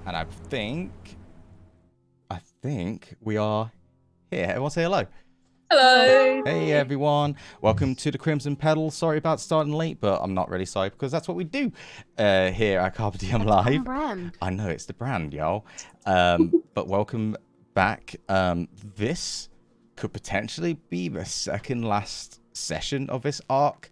And I think we are here. Everyone say hello. Hello. Hey everyone, welcome to the Crimson Petal. Sorry about starting late, but I'm not really sorry because that's what we do here at Carpe Diem That's Live. on brand. I know it's the brand, y'all. But welcome back. This could potentially be the second last session of this arc,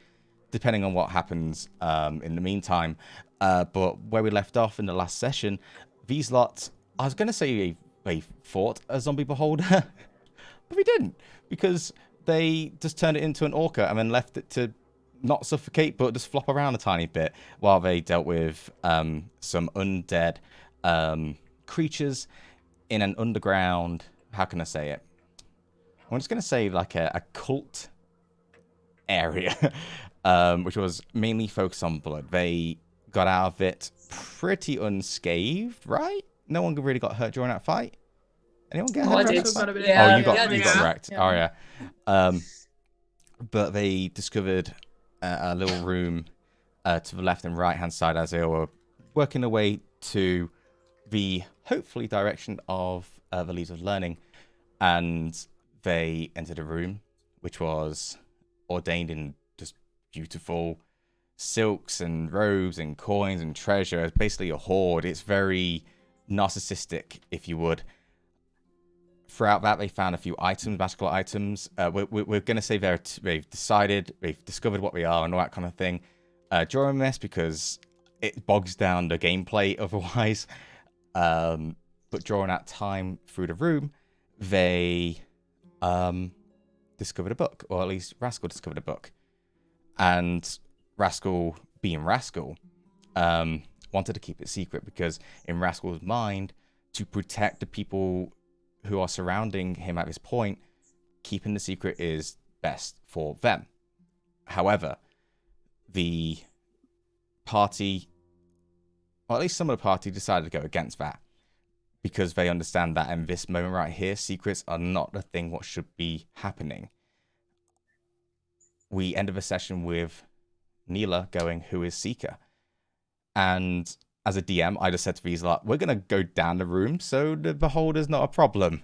depending on what happens in the meantime. But where we left off in the last session, these lots, I was going to say they fought a zombie beholder, but we didn't, because they just turned it into an orca and then left it to not suffocate, but just flop around a tiny bit while they dealt with some undead creatures in an underground, how can I say it? I'm just going to say like a cult area, which was mainly focused on blood. They got out of it pretty unscathed, right? No one really got hurt during that fight. Anyone get hurt? I during did. that fight? Yeah, Oh, you got yeah. wrecked. Yeah. Oh yeah. But they discovered a little room to the left and right hand side as they were working their way to the hopefully direction of the Leaves of Learning, and they entered a room which was ordained in just beautiful silks and robes and coins and treasure. It's basically a hoard. It's very narcissistic, if you would. Throughout that, they found a few items, magical items. We're going to say they've decided, they've discovered what they are and all that kind of thing. During this, because it bogs down the gameplay otherwise. But during that time through the room, they discovered a book, or at least Rascal discovered a book. And Rascal, being Rascal, wanted to keep it secret because in Rascal's mind, to protect the people who are surrounding him at this point, keeping the secret is best for them. However, the party, or at least some of the party, decided to go against that because they understand that in this moment right here, secrets are not the thing what should be happening. We ended the session with Neela going, "Who is Seeker?" And as a DM, I just said to these lot, we're going to go down the room, so the beholder's not a problem.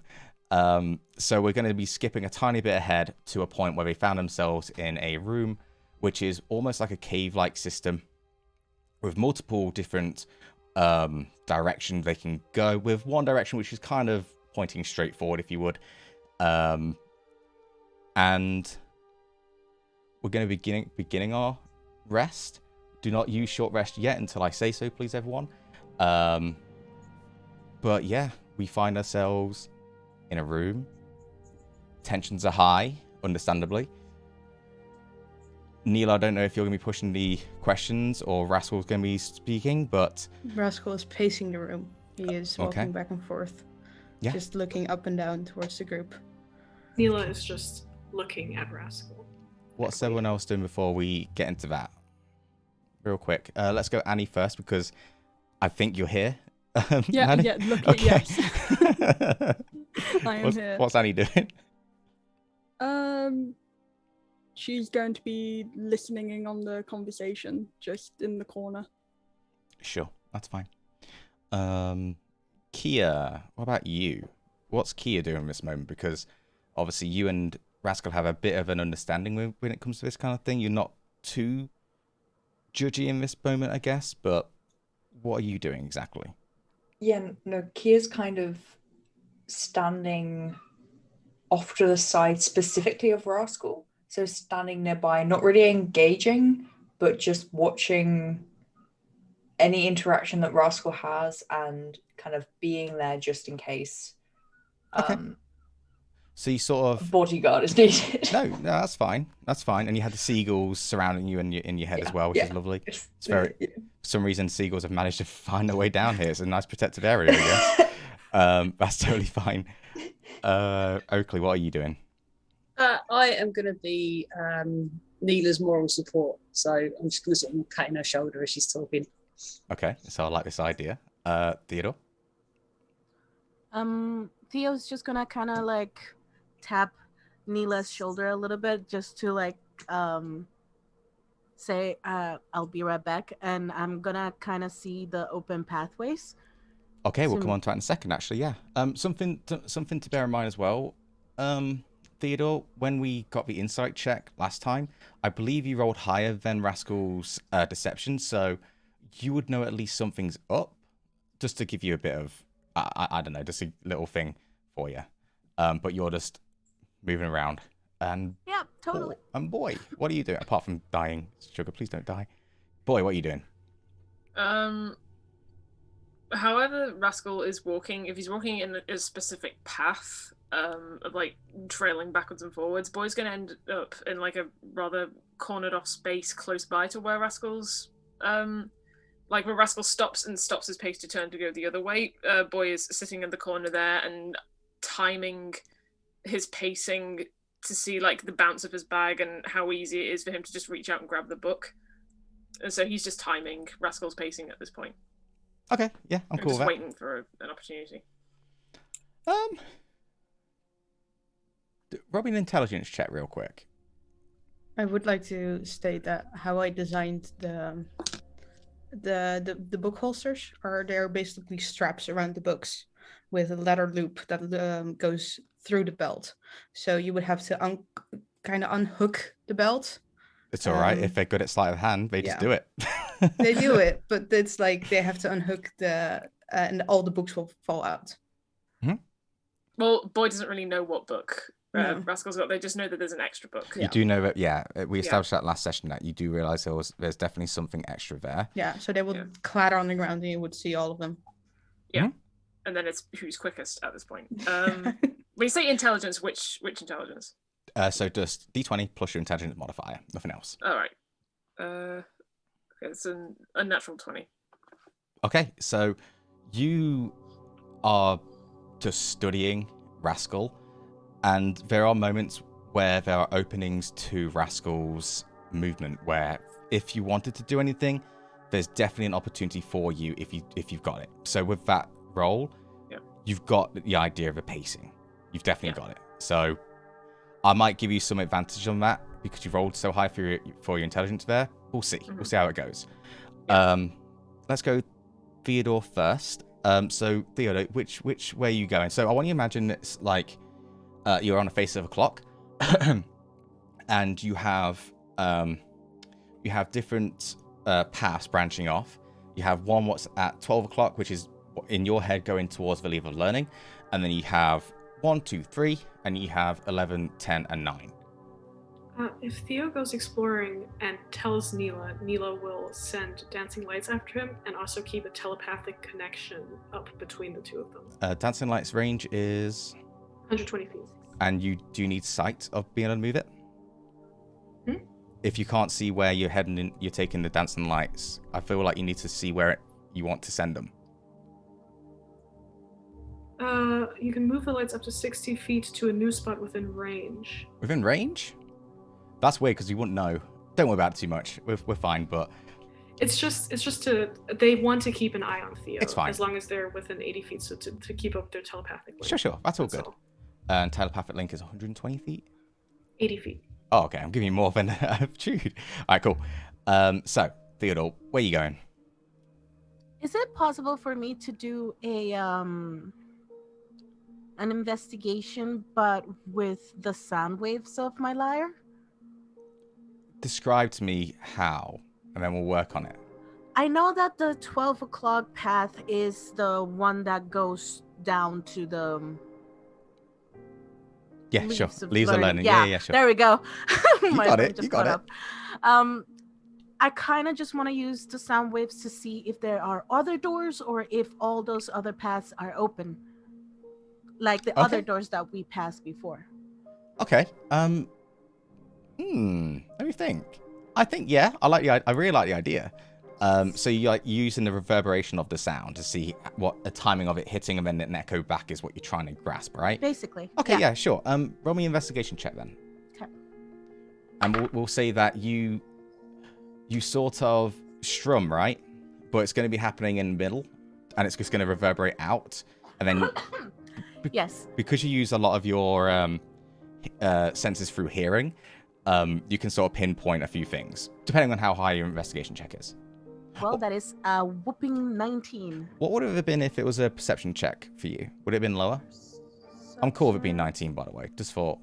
So we're going to be skipping a tiny bit ahead to a point where they found themselves in a room which is almost like a cave-like system with multiple different directions they can go, with one direction which is kind of pointing straight forward, if you would. And we're going to be beginning our rest. Do not use short rest yet until I say so, please, everyone. But yeah, we find ourselves in a room. Tensions are high, understandably. Neil, I don't know if you're going to be pushing the questions or Rascal's going to be speaking, but... Rascal is pacing the room. He is walking back and forth. Yeah. Just looking up and down towards the group. Neela is just looking at Rascal. What's everyone else doing before we get into that? Real quick. Let's go Annie first, because I think you're here. Yes. I am here. What's Annie doing? She's going to be listening in on the conversation, just in the corner. Sure, that's fine. Kia, what about you? What's Kia doing in this moment? Because obviously you and Rascal have a bit of an understanding when it comes to this kind of thing. You're not too judgy in this moment, I guess, but what are you doing exactly? Yeah, no, Kia's kind of standing off to the side specifically of Rascal. So standing nearby, not really engaging, but just watching any interaction that Rascal has and kind of being there just in case. Okay. So you sort of... bodyguard is needed. No, that's fine. That's fine. And you had the seagulls surrounding you in your head as well, which is lovely. It's very... For some reason, seagulls have managed to find their way down here. It's a nice protective area, I guess. That's totally fine. Oakley, what are you doing? I am going to be Neela's moral support. So I'm just going to sort of patting her shoulder as she's talking. Okay, so I like this idea. Theodore? Theo's just gonna kind of like tap Neela's shoulder a little bit just to like say I'll be right back, and I'm gonna kind of see the open pathways Okay, we'll So- come on to that in a second, actually, yeah. Something to bear in mind as well, Theodore, when we got the insight check last time, I believe you rolled higher than Rascal's deception, so you would know at least something's up, just to give you a bit of, I don't know, just a little thing for you. But you're just moving around. And Yeah, totally. boy, what are you doing? Apart from dying, Sugar, please don't die. Boy, what are you doing? However Rascal is walking, if he's walking in a specific path, of like trailing backwards and forwards, Boy's gonna end up in like a rather cornered off space close by to where Rascal's like where Rascal stops his pace to turn to go the other way. Boy is sitting in the corner there and timing his pacing to see like the bounce of his bag and how easy it is for him to just reach out and grab the book. And so he's just timing Rascal's pacing at this point. Okay, yeah, I'm cool with Just that. waiting for an opportunity. Roll me an intelligence check real quick. I would like to state that how I designed the book holsters are they're basically straps around the books with a leather loop that goes through the belt. So you would have to kind of unhook the belt. It's all right. If they're good at sleight of hand, they just do it. They do it, but it's like they have to unhook and all the books will fall out. Well, Boy doesn't really know what book No. Rascal's got. They just know that there's an extra book. You do know that, yeah. We established that last session that you do realize there's definitely something extra there. Yeah, so they would clatter on the ground and you would see all of them. Yeah. And then it's who's quickest at this point. When you say intelligence, which intelligence? So just D20 plus your intelligence modifier, nothing else. All right. Okay, it's a natural 20. Okay, so you are just studying Rascal, and there are moments where there are openings to Rascal's movement where if you wanted to do anything, there's definitely an opportunity for you if you've got it. So with that roll, you've got the idea of a pacing. You've definitely got it. So I might give you some advantage on that because you rolled so high for your intelligence there. We'll see. We'll see how it goes. Let's go Theodore first. So Theodore, which way are you going? So I want you to imagine it's like you're on the face of a clock, and you have different paths branching off. You have one what's at 12 o'clock, which is in your head going towards the lever of learning, and then you have 1, 2, 3, and you have 11, 10, and 9. If Theo goes exploring and tells Neela will send dancing lights after him and also keep a telepathic connection up between the two of them. Dancing lights range is 120 feet. And you do need sight of being able to move it. If you can't see where you're heading in, you're taking the dancing lights, I feel like you need to see where you want to send them. You can move the lights up to 60 feet to a new spot within range. Within range? That's weird because you wouldn't know. Don't worry about it too much. We're fine, but it's just they want to keep an eye on Theo. It's fine. As long as they're within 80 feet, so to keep up their telepathic link. Sure. That's all good. And telepathic link is 120 feet? 80 feet. Oh, okay. I'm giving you more than Jude. All right, cool. So, Theodore, where are you going? Is it possible for me to do an investigation, but with the sound waves of my lyre? Describe to me how, and then we'll work on it. I know that the 12 o'clock path is the one that goes down to the... Yeah, sure. of Leaves of learning. Yeah, Yeah, sure. There we go. You got it. You got it. I kind of just want to use the sound waves to see if there are other doors or if all those other paths are open. Like the other doors that we passed before. Okay. Let me think. I think, yeah, I really like the idea. So you like using the reverberation of the sound to see what the timing of it hitting and then an echo back is what you're trying to grasp, right? Basically. Okay, yeah, sure. Roll me an investigation check then. Okay. And we'll say that you sort of strum, right? But it's going to be happening in the middle, and it's just going to reverberate out, and then yes, because you use a lot of your senses through hearing, you can sort of pinpoint a few things depending on how high your investigation check is. Well, that is a whooping 19. What would it have been if it was a perception check for you? Would it have been lower? I'm cool with it being 19, by the way. Just for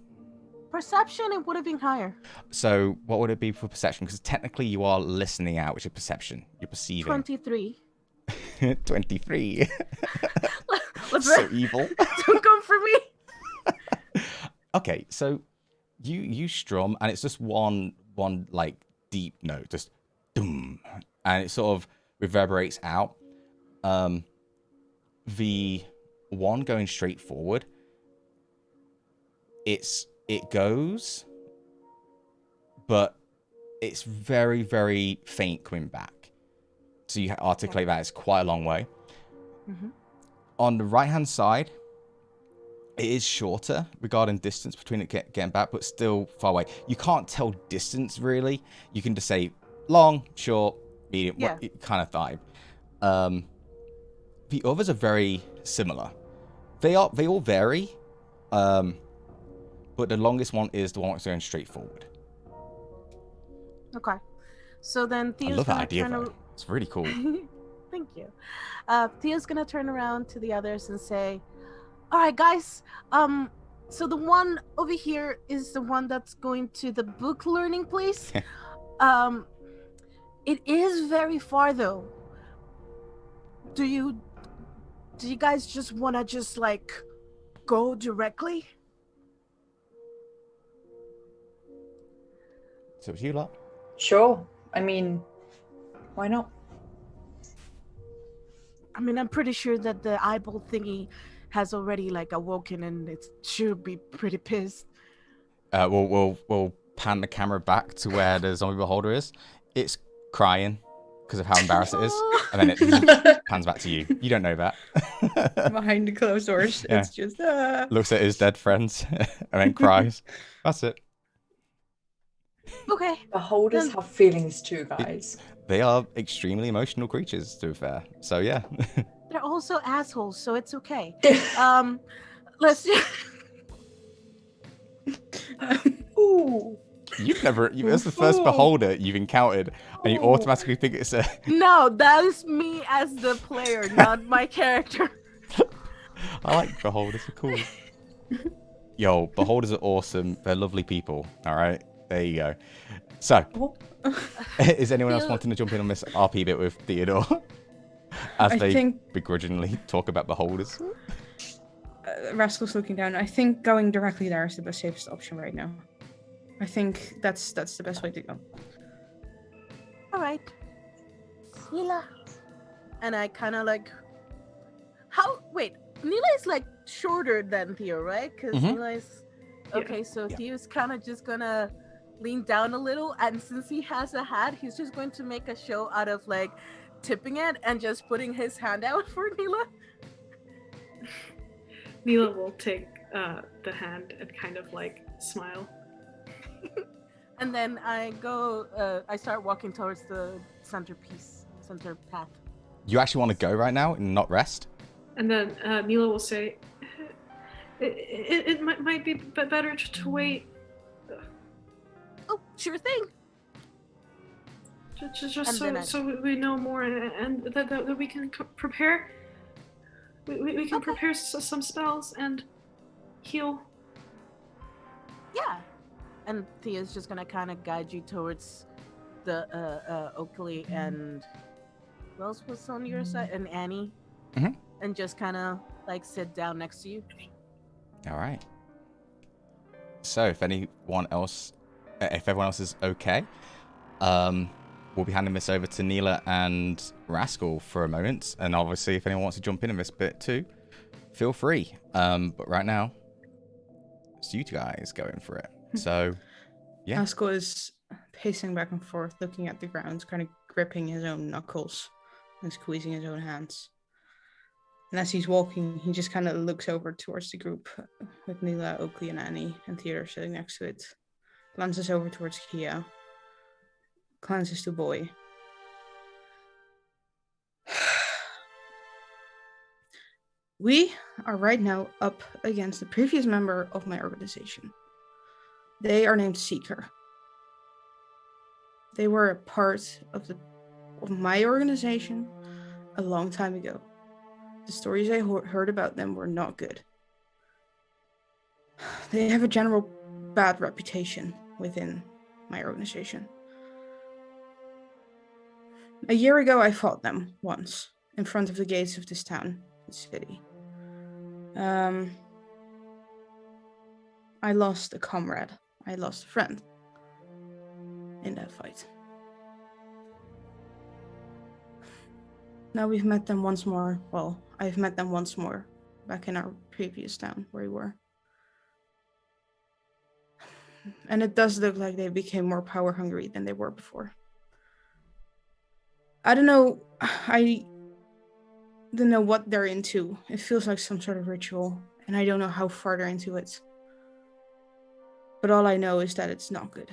Perception, it would have been higher. So what would it be for perception? Because technically you are listening out, which is perception. You're perceiving. 23. 23. What's So that? evil. Don't come for me. Okay, so you strum, and it's just one like deep note, just doom, and it sort of reverberates out. The one going straight forward, it goes, but it's very, very faint coming back. So you articulate that it's quite a long way. Mm-hmm. On the right-hand side, it is shorter regarding distance between it getting back, but still far away. You can't tell distance, really. You can just say long, short, medium, kind of vibe. The others are very similar. They all vary, but the longest one is the one that's going straight forward. Okay. So then Theo's I love that gonna idea, turn though. It's really cool. Thank you. Theo's gonna turn around to the others and say, all right, guys. So the one over here is the one that's going to the book learning place. It is very far, though. Do you guys just want to just like go directly? So it's you lot. Sure. I mean, why not? I mean, I'm pretty sure that the eyeball thingy has already like awoken, and it should be pretty pissed. We'll pan the camera back to where the zombie beholder is. It's crying because of how embarrassed it is, and then it pans back to you. You don't know that. Behind the closed doors, Yeah. It's just Looks at his dead friends and then cries. That's it. Okay. Beholders have feelings too, guys. They are extremely emotional creatures, to be fair. So yeah. They're also assholes, so it's okay. Let's. Ooh. That's the first beholder you've encountered, and you automatically think it's a. No, that is me as the player, not my character. I like beholders, they're cool. Yo, beholders are awesome. They're lovely people. All right, there you go. So, is anyone else wanting to jump in on this RP bit with Theodore? As they begrudgingly talk about beholders. Rascal's looking down. I think going directly there is the safest option right now. I think that's the best way to go. All right. Nila. And I kind of like... Wait, Nila is like shorter than Theo, right? Because Nila is... Okay, so Theo's kind of just gonna lean down a little, and since he has a hat, he's just going to make a show out of like tipping it and just putting his hand out for Nila. Nila will take the hand and kind of like smile. And then I start walking towards the center path. You actually want to go right now and not rest? And then Nila will say, it might be better to wait. Oh, sure thing. Just so we know more and that we can prepare. We can prepare some spells and heal. Yeah. And Thea's just gonna kind of guide you towards the Oakley and who else was on your side? And Annie. Mm-hmm. And just kind of like sit down next to you. All right. So if everyone else is okay, we'll be handing this over to Neela and Rascal for a moment. And obviously, if anyone wants to jump in this bit too, feel free. But right now, it's you guys going for it. So, yeah. Rascal is pacing back and forth, looking at the ground, kind of gripping his own knuckles and squeezing his own hands. And as he's walking, he just kind of looks over towards the group with Neela, Oakley, and Annie, and Theodore sitting next to it. Glances over towards Kia. Glances to Boy. We are right now up against the previous member of my organization. They are named Seeker. They were a part of the of my organization a long time ago. The stories I heard about them were not good. They have a general bad reputation within my organization. A year ago, I fought them once in front of the gates of this town, this city. I lost a comrade. I lost a friend in that fight. Now we've met them once more. Well, I've met them once more back in our previous town where we were. And it does look like they became more power hungry than they were before. I don't know what they're into. It feels like some sort of ritual, and I don't know how far they're into it. But all I know is that it's not good.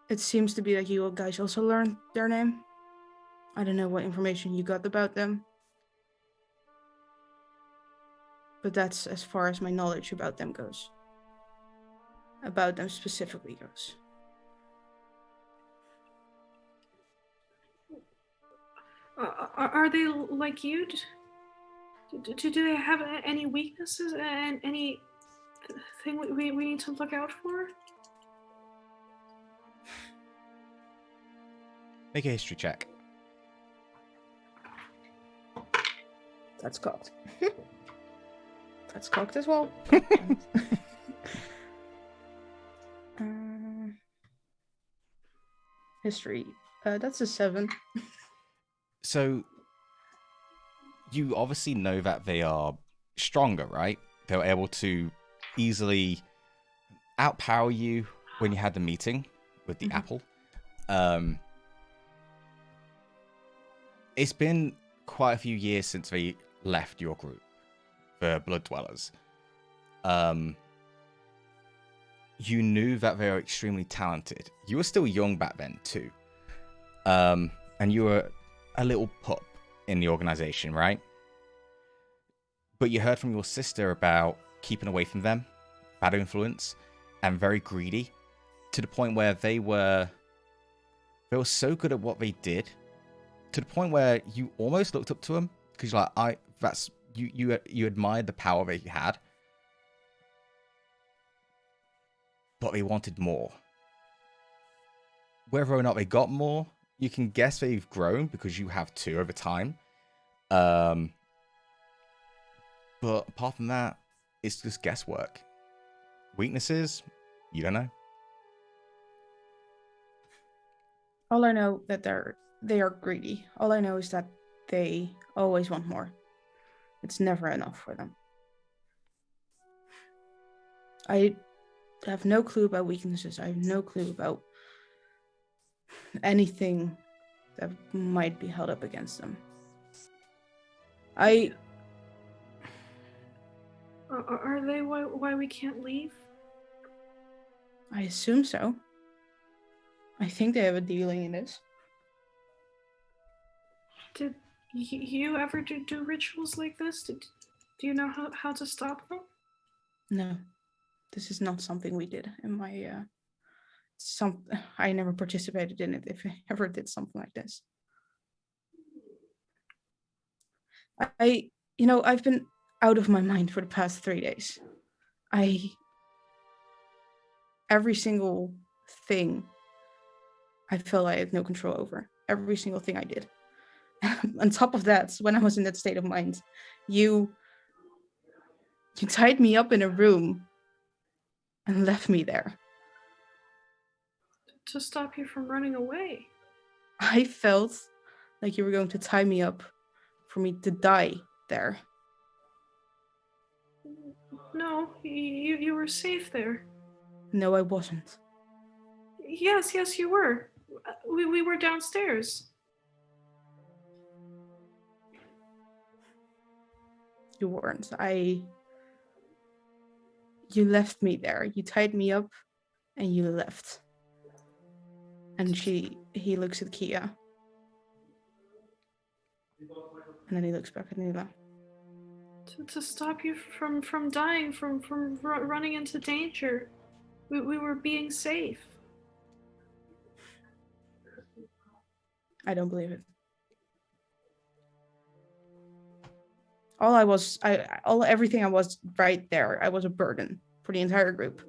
It seems to be that you guys also learned their name. I don't know what information you got about them. But that's as far as my knowledge about them goes. About them specifically goes. Are they like you? Do they have any weaknesses and any thing we need to look out for? Make a history check. That's cocked. That's cocked as well. History. That's a 7. So, you obviously know that they are stronger, right? They were able to easily outpower you when you had the meeting with the apple. It's been quite a few years since they left your group, the Blood Dwellers. You knew that they were extremely talented. You were still young back then, too. And you were a little pup in the organization, right? But you heard from your sister about keeping away from them, bad influence, and very greedy, to the point where they were so good at what they did, to the point where you almost looked up to them because you're like, you admired the power they had, but they wanted more. Whether or not they got more, you can guess they've grown because you have too over time. But apart from that, it's just guesswork. Weaknesses, you don't know. All I know that they are greedy. All I know is that they always want more. It's never enough for them. I have no clue about weaknesses. I have no clue about anything that might be held up against them. Are they why we can't leave? I assume so. I think they have a dealing in this. Did you ever do rituals like this? Do you know how to stop them? No, this is not something we did in my I never participated in it if I ever did something like this. I've been out of my mind for the past 3 days. Every single thing I felt I had no control over. Every single thing I did. On top of that, when I was in that state of mind, you tied me up in a room and left me there. To stop you from running away. I felt like you were going to tie me up for me to die there. No, you were safe there. No, I wasn't. Yes, you were. We were downstairs. You weren't. You left me there. You tied me up and you left. And he looks at Kia. And then he looks back at Nila. To stop you from dying, from running into danger. We were being safe. I don't believe it. Everything I was right there. I was a burden for the entire group.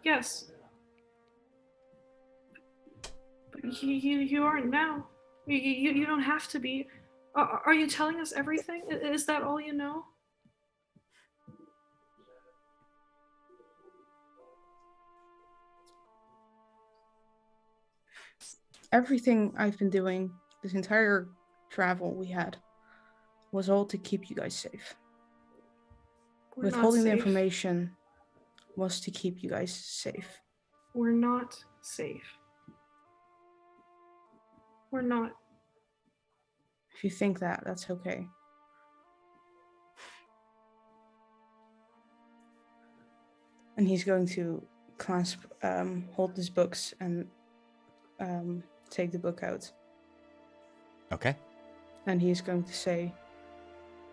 Yes. But you aren't now. You don't have to be. Are you telling us everything? Is that all you know? Everything I've been doing, this entire travel we had, was all to keep you guys safe. We're not Withholding the safe. information was to keep you guys safe. We're not safe. We're not. If you think that, that's okay. And he's going to hold his books and take the book out. Okay. And he's going to say,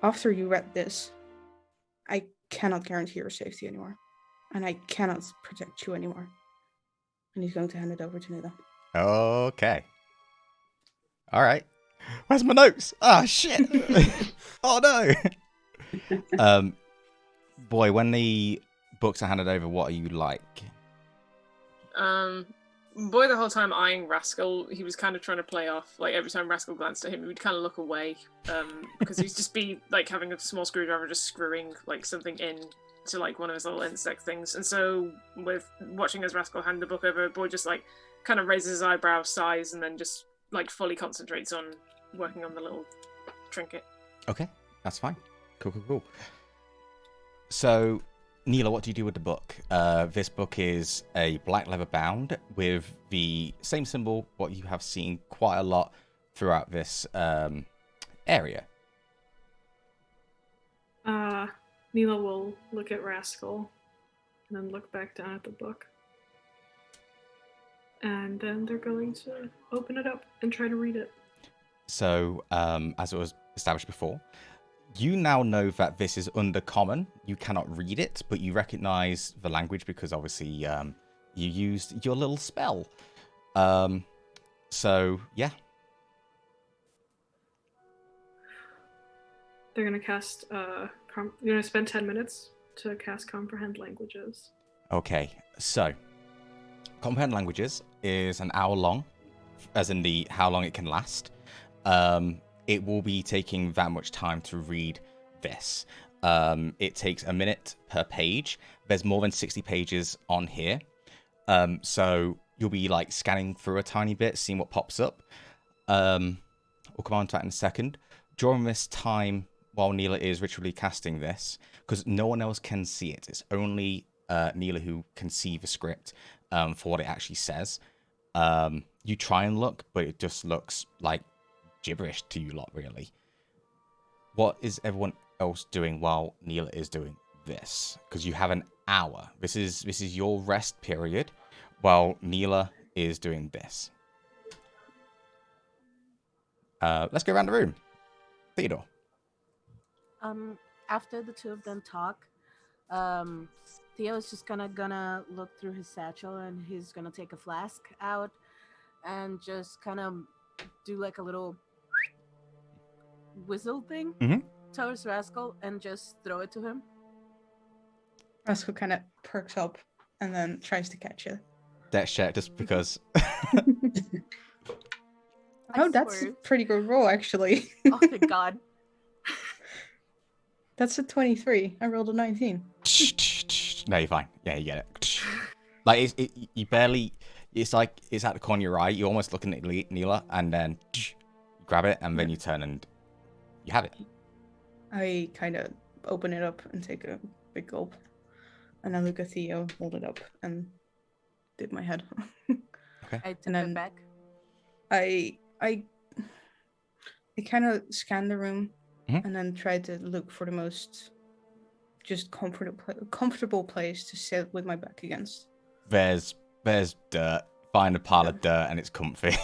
after you read this, I cannot guarantee your safety anymore. And I cannot protect you anymore. And he's going to hand it over to Nida. Okay. All right. Where's my notes? Ah, shit. Oh, no. Boy, when the books are handed over, what are you like? Boy, the whole time eyeing Rascal, he was kind of trying to play off. Like, every time Rascal glanced at him, he would kind of look away. Because he'd just be, like, having a small screwdriver just screwing, like, something in to, like, one of his little insect things. And so, with watching as Rascal hand the book over, Boy just, like, kind of raises his eyebrows, sighs, and then just, like, fully concentrates on working on the little trinket. Okay, that's fine. Cool. So, Neela, what do you do with the book? This book is a black leather bound with the same symbol, what you have seen quite a lot throughout this area. Neela will look at Rascal and then look back down at the book. And then they're going to open it up and try to read it. So, as it was established before, you now know that this is Undercommon. You cannot read it, but you recognize the language because obviously you used your little spell. So, yeah. They're going to cast... you're going to spend 10 minutes to cast Comprehend Languages. Okay, so Comprehend Languages is an hour long, as in the how long it can last. It will be taking that much time to read this. It takes a minute per page. There's more than 60 pages on here. So you'll be like scanning through a tiny bit, seeing what pops up. We'll come on to that in a second. During this time, while Neela is ritually casting this, because no one else can see it, it's only Neela who can see the script for what it actually says. You try and look, but it just looks like gibberish to you lot, really. What is everyone else doing while Neela is doing this? Because you have an hour. This is your rest period while Neela is doing this. Let's go around the room. Theodore. After the two of them talk, Theo's just gonna look through his satchel and he's gonna take a flask out and just kind of do like a little whistle thing towards Rascal and just throw it to him. Rascal kind of perks up and then tries to catch it. Dex check just because. Oh, that's a pretty good roll, actually. Oh, thank God. That's a 23. I rolled a 19. No, you're fine. Yeah, you get it. Like, you barely... It's like, it's at the corner of your eye. You're almost looking at Neela, and then you grab it, and then you turn and you have it. I kind of open it up and take a big gulp. And I look at Theo, hold it up, and dip my head. Okay. I took it back. I kind of scan the room and then try to look for the most just comfortable place to sit with my back against. There's dirt. Find a pile of dirt and it's comfy.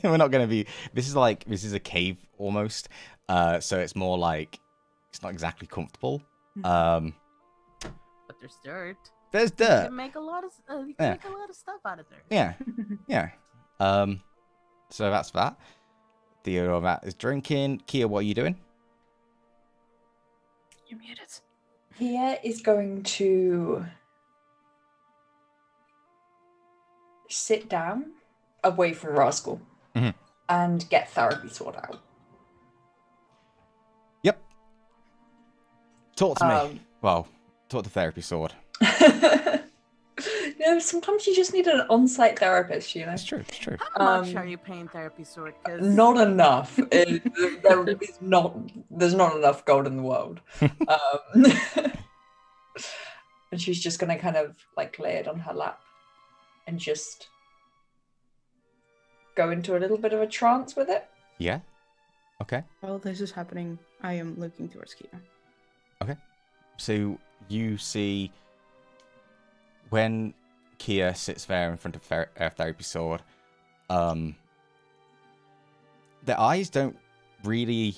We're not going to be... This is a cave almost. So it's more like... It's not exactly comfortable. But But there's dirt. There's You dirt. can make a lot of Yeah. make a lot of stuff out of dirt. Yeah. Yeah. So that's that. Theo that is drinking. Kia, what are you doing? You're muted. Kia is going to sit down away from Rascal Mhm. and get therapy sword out. Yep. Talk to me. Well, talk to therapy sword. Sometimes you just need an on-site therapist, you know? It's true. It's true. How much are you paying therapy sword? 'Cause Not enough. There's not enough gold in the world. And she's just gonna kind of like lay it on her lap and just go into a little bit of a trance with it. Yeah. Okay. While this is happening, I am looking towards Kia. Okay. So you see when Kia sits there in front of therapy sword, their eyes don't really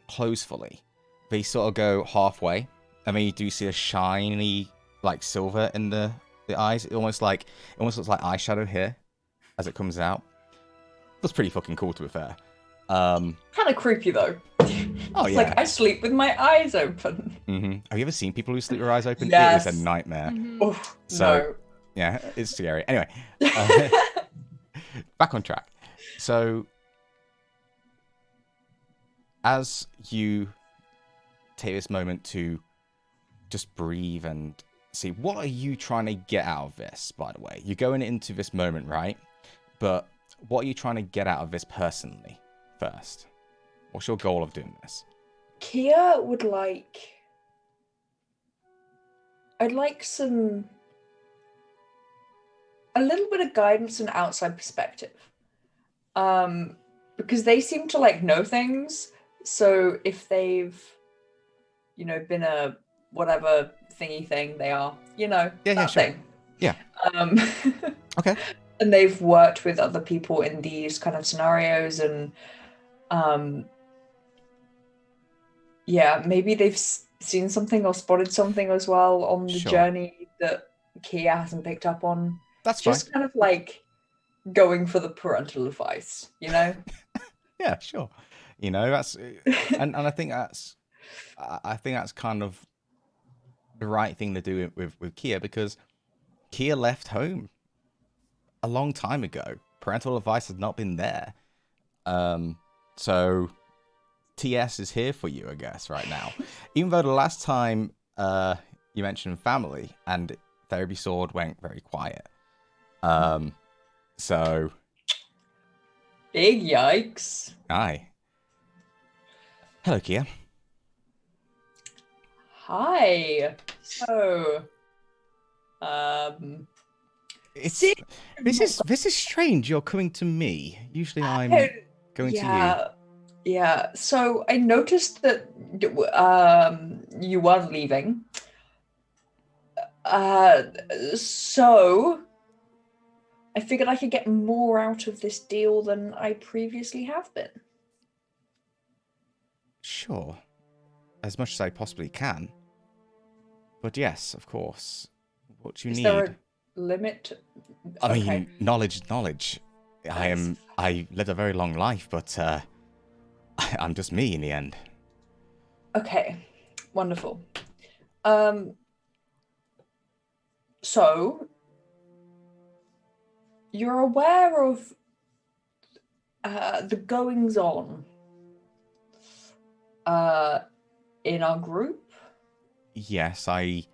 close fully. They sort of go halfway, and then you do see a shiny like silver in the eyes. It almost looks like eyeshadow here as it comes out. That's pretty fucking cool, to be fair. Kind of creepy though. Oh yeah. Like I sleep with my eyes open. Mm-hmm. Have you ever seen people who sleep with their eyes open? Yes. It is a nightmare. Oh, So yeah, it's scary. Anyway, back on track. So as you take this moment to just breathe and see, what are you trying to get out of this, by the way? You're going into this moment, right? But what are you trying to get out of this personally first? What's your goal of doing this? Kia would I'd like a little bit of guidance and outside perspective. Because they seem to like know things. So if they've, been a whatever thingy thing they are, that sure. thing. Yeah. Okay. And they've worked with other people in these kind of scenarios, and maybe they've seen something or spotted something as well on the journey that Kia hasn't picked up on. That's just fine. kind of like going for the parental advice, Yeah, sure. That's and I think that's kind of the right thing to do with Kia, because Kia left home a long time ago. Parental advice has not been there. So TS is here for you, I guess, right now. Even though the last time you mentioned family and therapy sword went very quiet. So big yikes. Hi. Hello, Kia. Hi. So this is strange. You're coming to me. Usually I'm going to you. Yeah. So I noticed that you were leaving. So I figured I could get more out of this deal than I previously have been. Sure. As much as I possibly can. But yes, of course. What do you need? Is there a limit? I mean, knowledge. I lived a very long life, but I'm just me in the end. Okay. Wonderful. So you're aware of the goings on in our group? Yes, I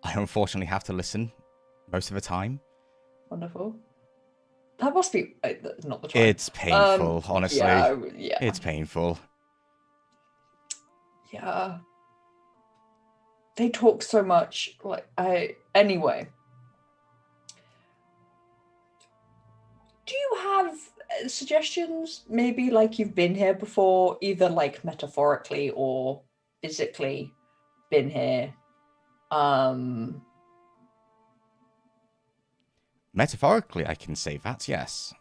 unfortunately have to listen most of the time. Wonderful. That must be not the time. It's painful, honestly. Yeah. It's painful. Yeah. They talk so much. Anyway. Do you have suggestions? Maybe like you've been here before, either like metaphorically or physically been here. Metaphorically, I can say that, yes.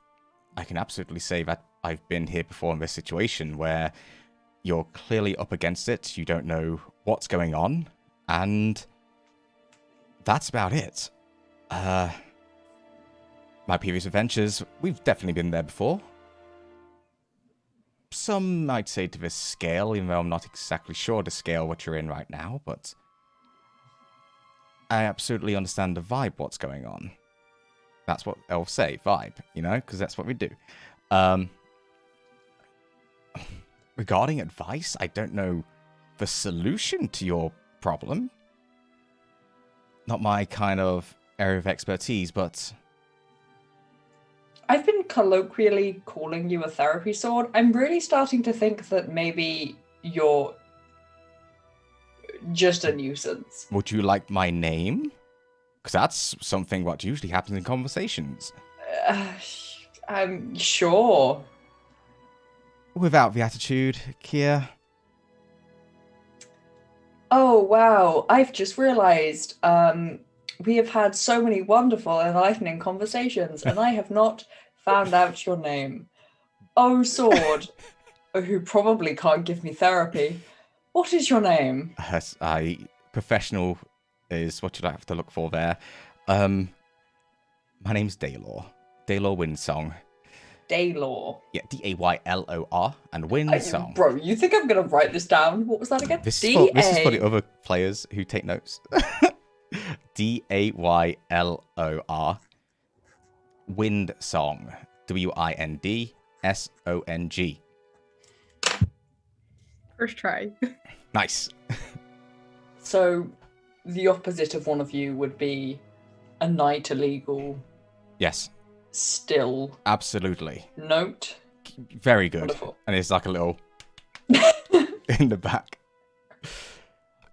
I can absolutely say that I've been here before in this situation where you're clearly up against it, you don't know what's going on, and that's about it. My previous adventures, we've definitely been there before. Some might say to this scale, even though I'm not exactly sure the scale what you're in right now, but I absolutely understand the vibe, what's going on. That's what elves say, vibe, you know, because that's what we do. Regarding advice, I don't know the solution to your problem. Not my kind of area of expertise, but... I've been colloquially calling you a therapy sword. I'm really starting to think that maybe you're just a nuisance. Would you like my name? Because that's something what usually happens in conversations. I'm sure. Without the attitude, Kia. Oh, wow. I've just realized we have had so many wonderful, enlightening conversations, and I have not found out your name. Oh, sword, who probably can't give me therapy. What is your name? Professional is what you'd have to look for there. My name's Daylor. Daylor Windsong. Daylor. Yeah, Daylor and Windsong. Bro, you think I'm going to write this down? What was that again? This is for the other players who take notes. Daylor. Windsong. Windsong. First try. Nice. So, the opposite of one of you would be a knight illegal. Yes. Still. Absolutely. Note. Very good. Wonderful. And it's like a little in the back.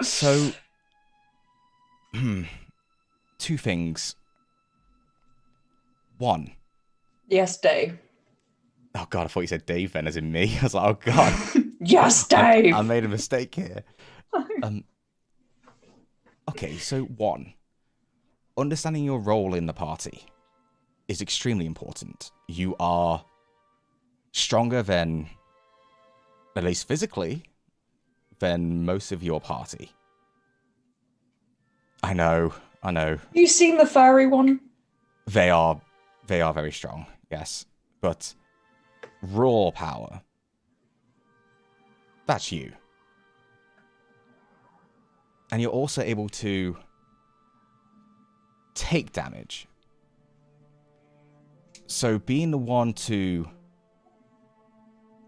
So, two things. One. Yes, Dave. Oh god, I thought you said Dave then, as in me. I was like, oh god. Yes, Dave! I made a mistake here. Okay, so one. Understanding your role in the party is extremely important. You are stronger than, at least physically, than most of your party. I know. You seen the furry one? They are very strong, yes. But raw power, that's you. And you're also able to take damage. So being the one to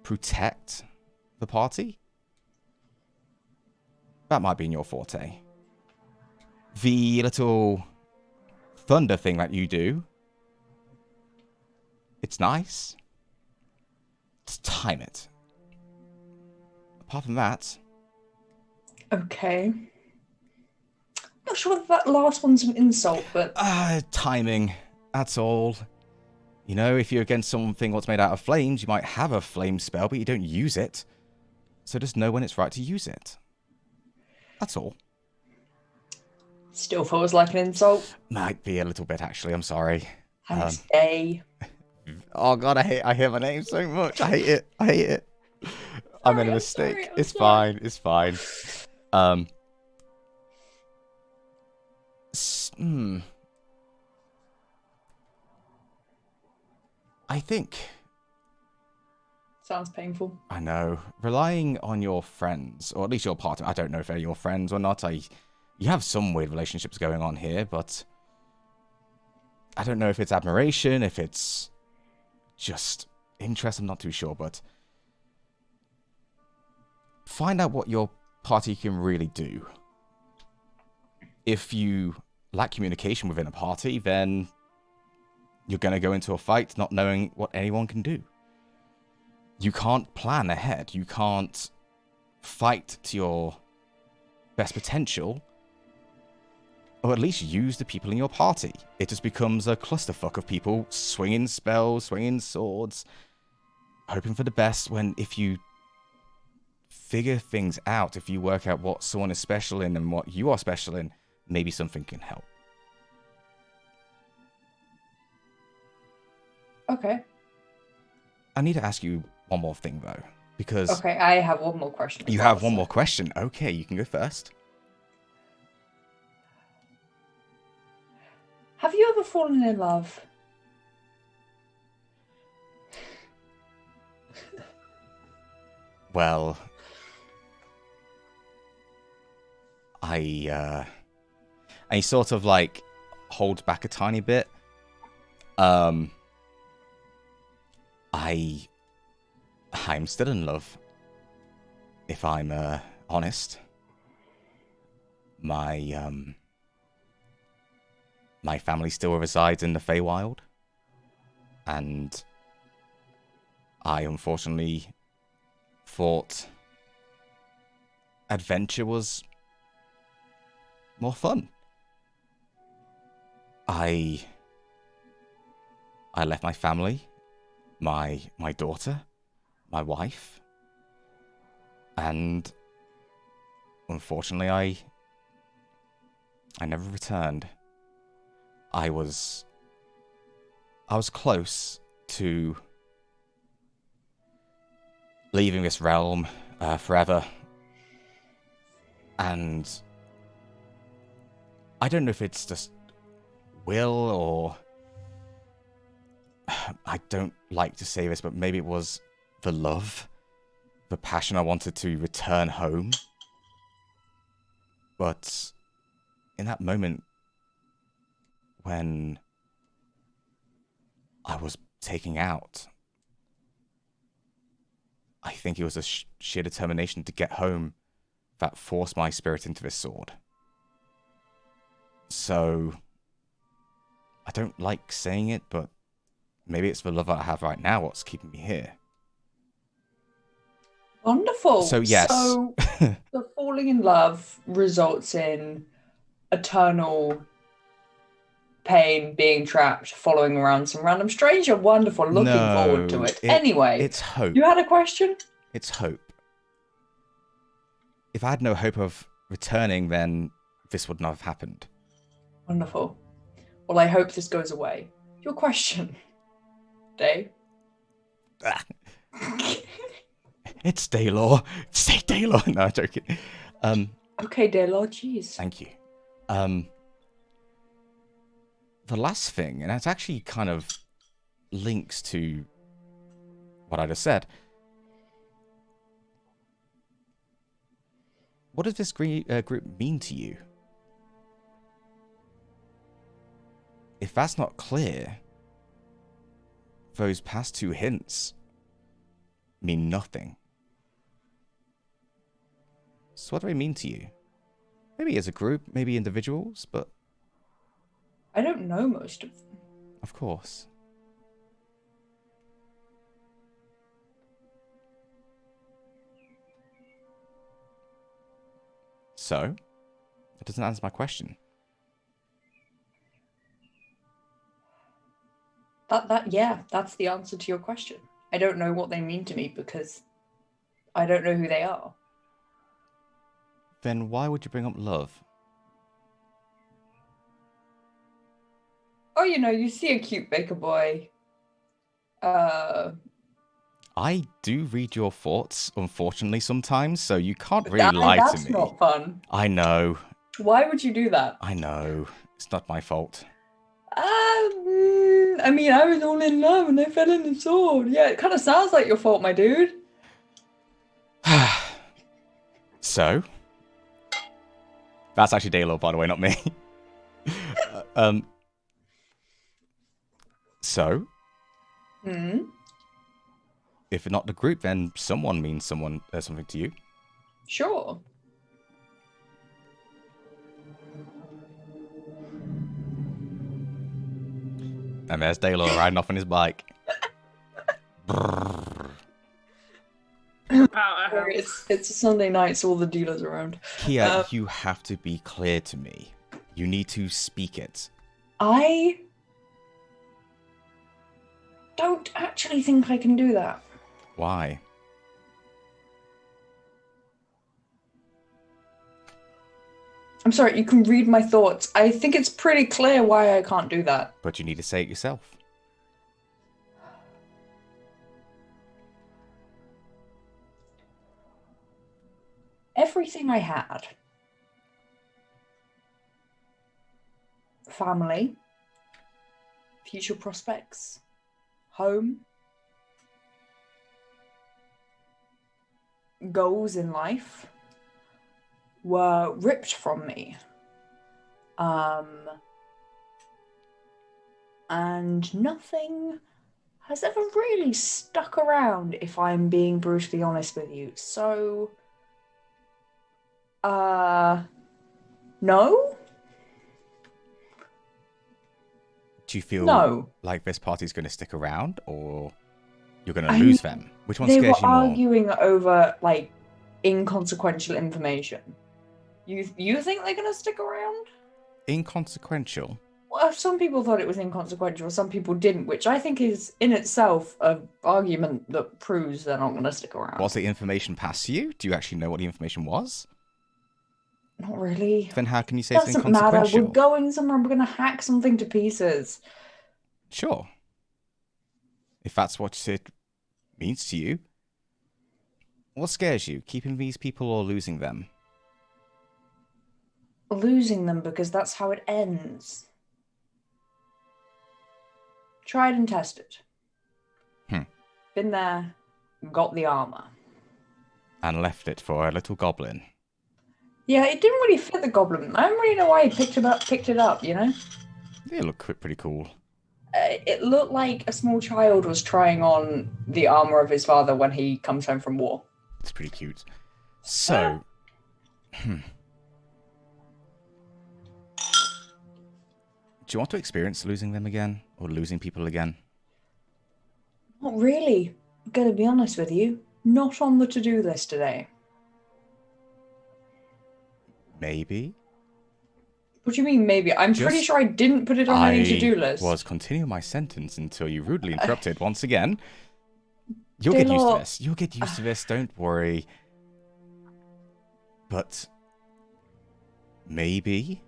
protect the party, that might be in your forte. The little thunder thing that you do, it's nice. Just time it. Apart from that... Okay. Not sure if that last one's an insult, but... timing. That's all. You know, if you're against something what's made out of flames, you might have a flame spell, but you don't use it. So just know when it's right to use it. That's all. Still feels like an insult. Might be a little bit, actually. I'm sorry. Thanks, Day. Oh god, I hate my name so much. I hate it. I made a mistake. Sorry, It's fine. I think... Sounds painful. I know. Relying on your friends, or at least your partner, I don't know if they're your friends or not. You have some weird relationships going on here, but... I don't know if it's admiration, if it's just interest, I'm not too sure, but... Find out what your party can really do. If you lack communication within a party, then you're going to go into a fight not knowing what anyone can do. You can't plan ahead. You can't fight to your best potential, or at least use the people in your party. It just becomes a clusterfuck of people swinging spells, swinging swords, hoping for the best, when if you figure things out, if you work out what someone is special in and what you are special in, maybe something can help. Okay. I need to ask you one more thing, though, because... Okay, I have one more question. You have one more question? Okay, you can go first. fallen in love. Well, and he sort of like holds back a tiny bit. I'm still in love. If I'm honest, my family still resides in the Feywild, and I unfortunately thought adventure was more fun. I left my family, my daughter, my wife, and unfortunately I never returned. I was close to leaving this realm forever, and I don't know if it's just will or I don't like to say this, but maybe it was the love, the passion. I wanted to return home, but in that moment when I was taking out, I think it was a sheer determination to get home that forced my spirit into this sword. So, I don't like saying it, but maybe it's the love I have right now what's keeping me here. Wonderful. So, yes. So, the falling in love results in eternal pain, being trapped, following around some random stranger. Wonderful. Looking forward to it. Anyway, it's hope. You had a question? It's hope. If I had no hope of returning, then this would not have happened. Wonderful. Well, I hope this goes away. Your question, Dave? It's Daylor. Say Daylor. No, I'm joking. Okay, Daylor, jeez. Thank you. The last thing, and it actually kind of links to what I just said. What does this group mean to you? If that's not clear, those past two hints mean nothing. So what do they mean to you? Maybe as a group, maybe individuals, but... I don't know most of them. Of course. So, it doesn't answer my question. Yeah, that's the answer to your question. I don't know what they mean to me because I don't know who they are. Then why would you bring up love? Oh, you see a cute baker boy. I do read your thoughts, unfortunately, sometimes, so you can't really lie to me. That's not fun. I know. Why would you do that? I know. It's not my fault. I mean, I was all in love and they fell in the sword. Yeah, it kind of sounds like your fault, my dude. So? That's actually Daylor, by the way, not me. So? If not the group, then someone means something to you. Sure. And there's Daylor riding off on his bike. It's a Sunday night, so all the dealers are around. Kia, you have to be clear to me. You need to speak it. I don't actually think I can do that. Why? I'm sorry, you can read my thoughts. I think it's pretty clear why I can't do that. But you need to say it yourself. Everything I had, family, future prospects, home, goals in life were ripped from me. And nothing has ever really stuck around, if I'm being brutally honest with you. So, no? Do you feel No. like this party's going to stick around, or you're going to lose them? Which one They scares were you more? arguing over, like, inconsequential information. You think they're going to stick around? Inconsequential? Well, some people thought it was inconsequential, some people didn't, which I think is in itself an argument that proves they're not going to stick around. Was the information passed to you? Do you actually know what the information was? Not really. Then how can you say it's Doesn't matter. inconsequential? We're going somewhere and we're going to hack something to pieces. Sure. If that's what it means to you. What scares you? Keeping these people or losing them? Losing them, because that's how it ends. Tried and tested. Been there, got the armor. And left it for a little goblin. Yeah, it didn't really fit the goblin. I don't really know why he picked it up, you know? They look pretty cool. It looked like a small child was trying on the armor of his father when he comes home from war. It's pretty cute. So... Do you want to experience losing them again? Or losing people again? Not really. I'm gonna be honest with you. Not on the to-do list today. Maybe? What do you mean, maybe? I'm pretty sure I didn't put it on any to-do list. I was continuing my sentence until you rudely interrupted once again. You'll get used to this. You'll get used to this, don't worry. But... maybe...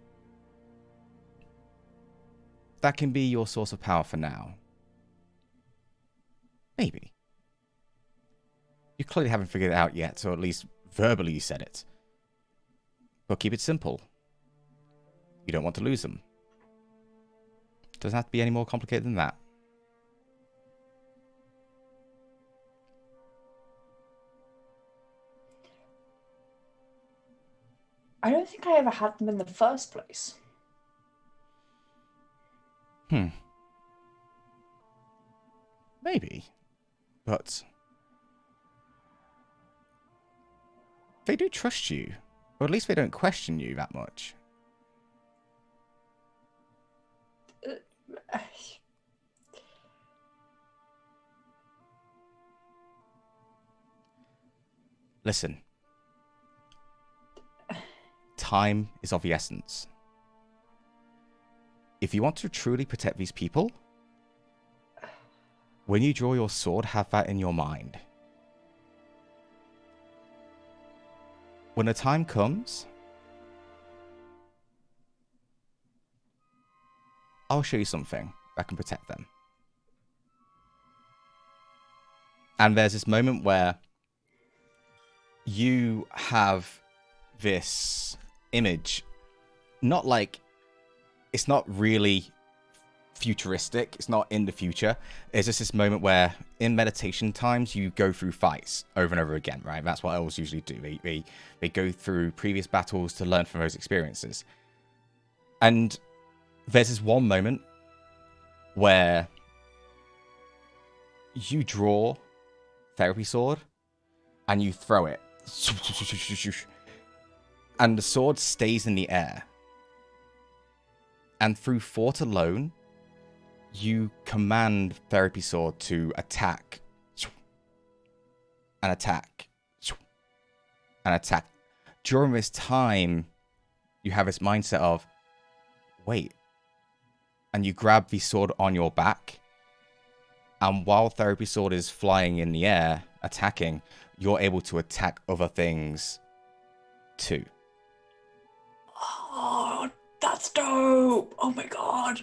that can be your source of power for now. Maybe. You clearly haven't figured it out yet, or at least verbally you said it. But keep it simple. You don't want to lose them. Doesn't have to be any more complicated than that. I don't think I ever had them in the first place. Maybe. But... they do trust you. Or at least they don't question you that much. Listen. Time is of the essence. If you want to truly protect these people, when you draw your sword, have that in your mind. When the time comes, I'll show you something that can protect them. And there's this moment where you have this image, not like, it's not really futuristic, it's not in the future. It's just this moment where in meditation times you go through fights over and over again, right? That's what elves usually do. They go through previous battles to learn from those experiences. And there's this one moment where you draw therapy sword and you throw it. And the sword stays in the air. And through thought alone, you command therapy sword to attack. And attack. And attack. During this time, you have this mindset of, wait. And you grab the sword on your back. And while therapy sword is flying in the air, attacking, you're able to attack other things too. Oh, that's dope. Oh my god.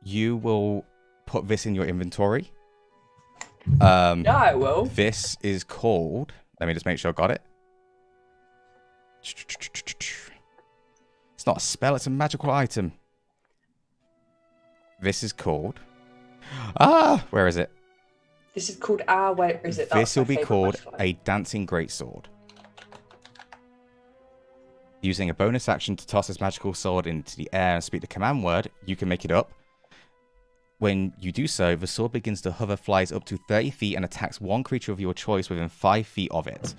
You will put this in your inventory. Yeah, I will. This is called... let me just make sure I got it. It's not a spell, it's a magical item. This is called. Where is it? This is called where is it? This That's will my be favourite called butterfly. a dancing greatsword. Using a bonus action to toss this magical sword into the air and speak the command word, you can make it up. When you do so, the sword begins to hover, flies up to 30 feet, and attacks one creature of your choice within 5 feet of it.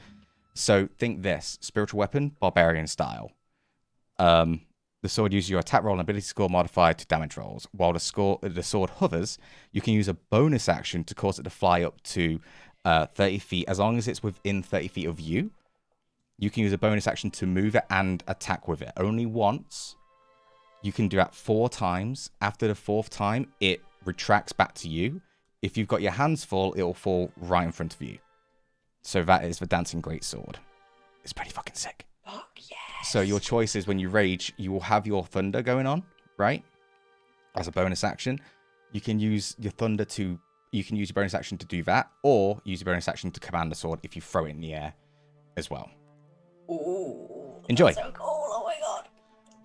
So think this: spiritual weapon, barbarian style. The sword uses your attack roll and ability score modifier to damage rolls. While the sword hovers, you can use a bonus action to cause it to fly up to 30 feet, as long as it's within 30 feet of you. You can use a bonus action to move it and attack with it. Only once. You can do that 4 times. After the 4th time, it retracts back to you. If you've got your hands full, it will fall right in front of you. So that is the Dancing Greatsword. It's pretty fucking sick. Fuck yeah. So your choice is when you rage, you will have your thunder going on, right? As a bonus action. You can use your thunder to... You can use your bonus action to do that, or use your bonus action to command the sword if you throw it in the air as well. Ooh. Enjoy. That's so cool. Oh my god.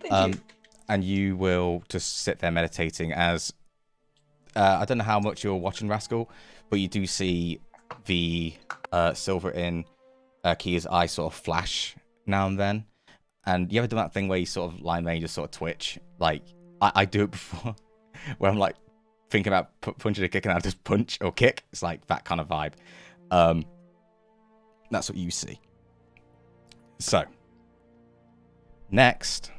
Thank you. And you will just sit there meditating as... I don't know how much you're watching Rascal, but you do see the silver in Kia's eye sort of flash now and then. And you ever done that thing where you sort of lie there and you just sort of twitch? Like, I do it before, where I'm like thinking about punching a kick and I just punch or kick. It's like that kind of vibe. That's what you see. So, next,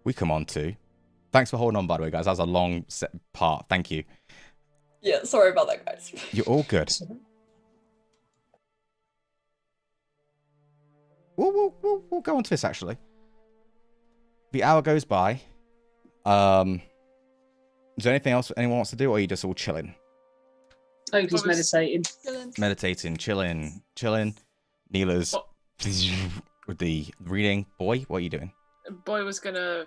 we come on to... Thanks for holding on, by the way, guys. That was a long set part. Thank you. Yeah, sorry about that, guys. You're all good. We'll go on to this, actually. The hour goes by. Is there anything else anyone wants to do, or are you just all chilling? Oh, just meditating. Meditating, chilling. Neela's with the reading. Boy, what are you doing? Boy was gonna,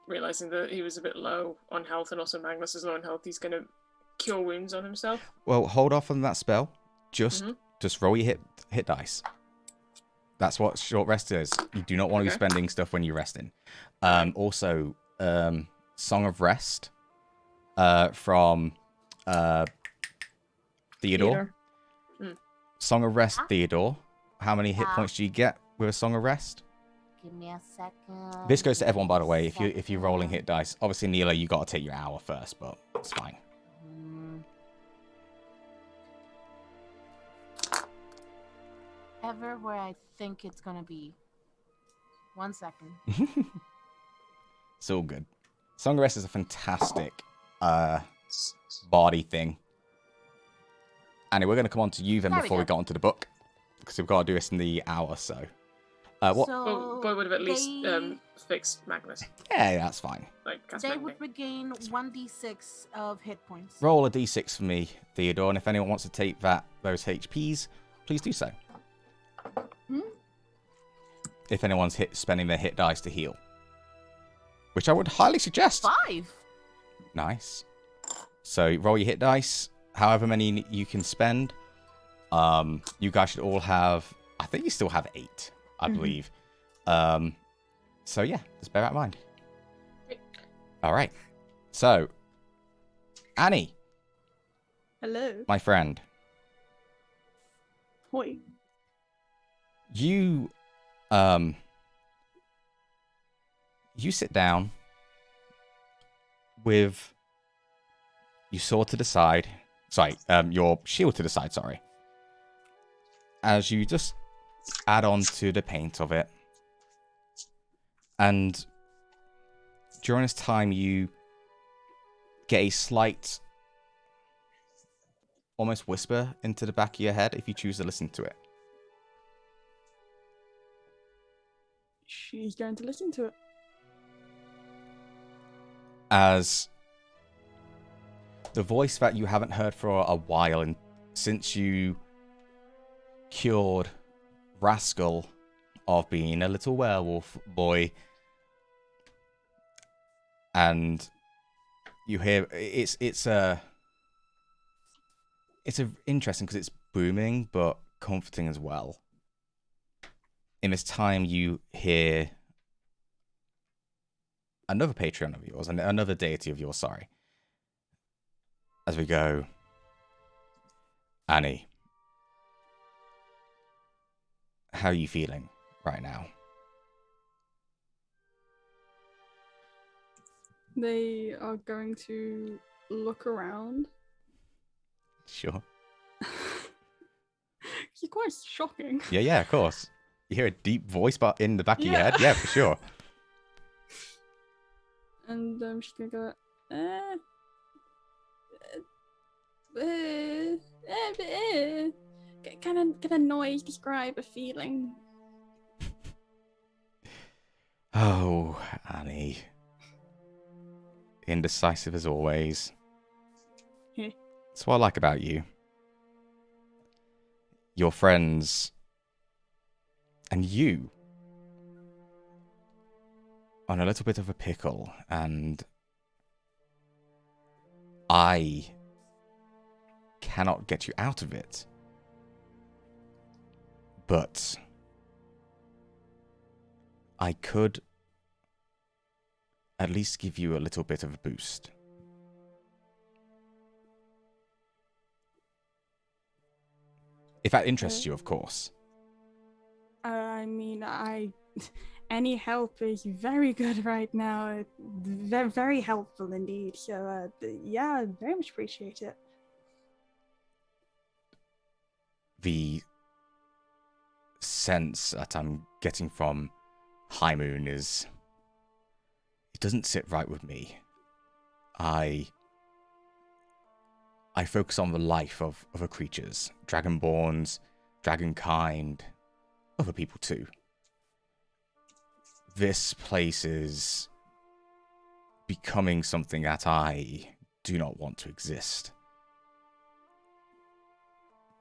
realizing that he was a bit low on health, and also Magnus is low on health, he's gonna cure wounds on himself. Well, hold off on that spell. Just roll your hit dice. That's what short rest is. You do not want to be spending stuff when you're resting. Also, Song of Rest from Theodore. Song of Rest, Theodore. How many hit points do you get with a Song of Rest? Give me a second. This goes to everyone, by the way. If you're rolling hit dice, obviously Neela, you got to take your hour first, but it's fine. Ever where I think it's gonna be. 1 second. It's all good. Song of Rest is a fantastic body thing. Annie, we're going to come on to you then before we got onto the book, because we've got to do this in the hour, so. What? So Boy would have at least fixed Magnus. Yeah, that's fine. Like, they would regain 1d6 of hit points. Roll a d6 for me, Theodore, and if anyone wants to take those HPs, please do so. If anyone's spending their hit dice to heal. Which I would highly suggest. 5. Nice. So roll your hit dice, however many you can spend. You guys should all have... I think you still have 8, I believe. So yeah, just bear that in mind. All right. So, Annie. Hello. My friend. Hoi. You sit down with your sword to the side. Sorry, your shield to the side, sorry. As you just add on to the paint of it. And during this time, you get a slight, almost whisper into the back of your head if you choose to listen to it. She's going to listen to it. As the voice that you haven't heard for a while, and since you cured Rascal of being a little werewolf boy, and you hear it's interesting because it's booming but comforting as well. In this time, you hear another Patreon of yours, and another deity of yours, sorry. As we go, Annie, how are you feeling right now? They are going to look around. Sure. You're quite shocking. Yeah, of course. You hear a deep voice in the back of your Yeah. head? Yeah, for sure. And she's gonna go, can a noise describe a feeling? Oh, Annie. Indecisive as always. Yeah. That's what I like about you. Your friends and you on a little bit of a pickle, and I cannot get you out of it. But I could at least give you a little bit of a boost. If that interests you, of course. I mean, any help is very good right now. Very, very helpful indeed. So, yeah, very much appreciate it. The sense that I'm getting from High Moon is... it doesn't sit right with me. I focus on the life of other creatures. Dragonborns, dragonkind, other people too. This place is becoming something that I do not want to exist.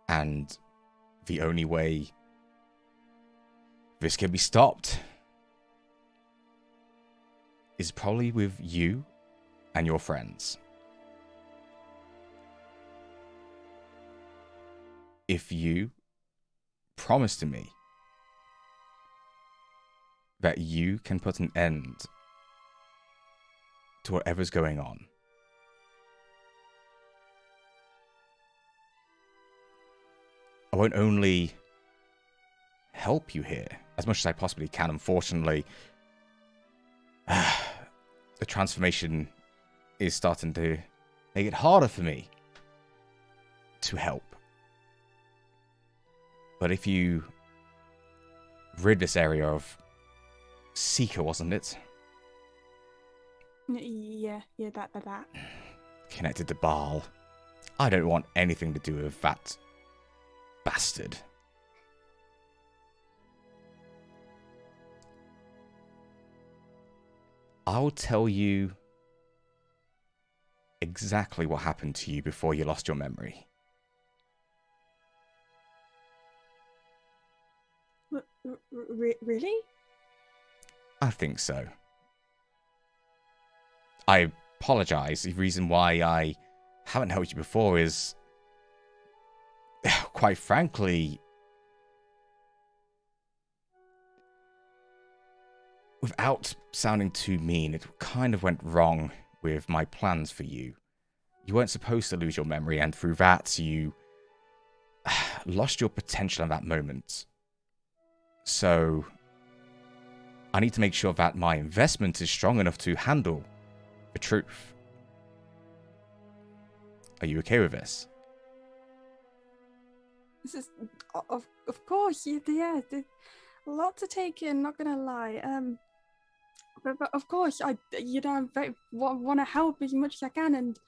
And the only way this can be stopped is probably with you and your friends. If you promise to me that you can put an end to whatever's going on, I won't only help you here as much as I possibly can. Unfortunately, the transformation is starting to make it harder for me to help. But if you rid this area of Seeker, wasn't it? Yeah, that. Connected to Baal. I don't want anything to do with that bastard. I'll tell you exactly what happened to you before you lost your memory. Really? I think so. I apologize. The reason why I haven't helped you before is, quite frankly, without sounding too mean, it kind of went wrong with my plans for you. You weren't supposed to lose your memory, and through that, you lost your potential in that moment. So, I need to make sure that my investment is strong enough to handle the truth. Are you okay with this? This is, of course, yeah. A lot to take in. Not gonna lie. But of course, I want to help as much as I can, and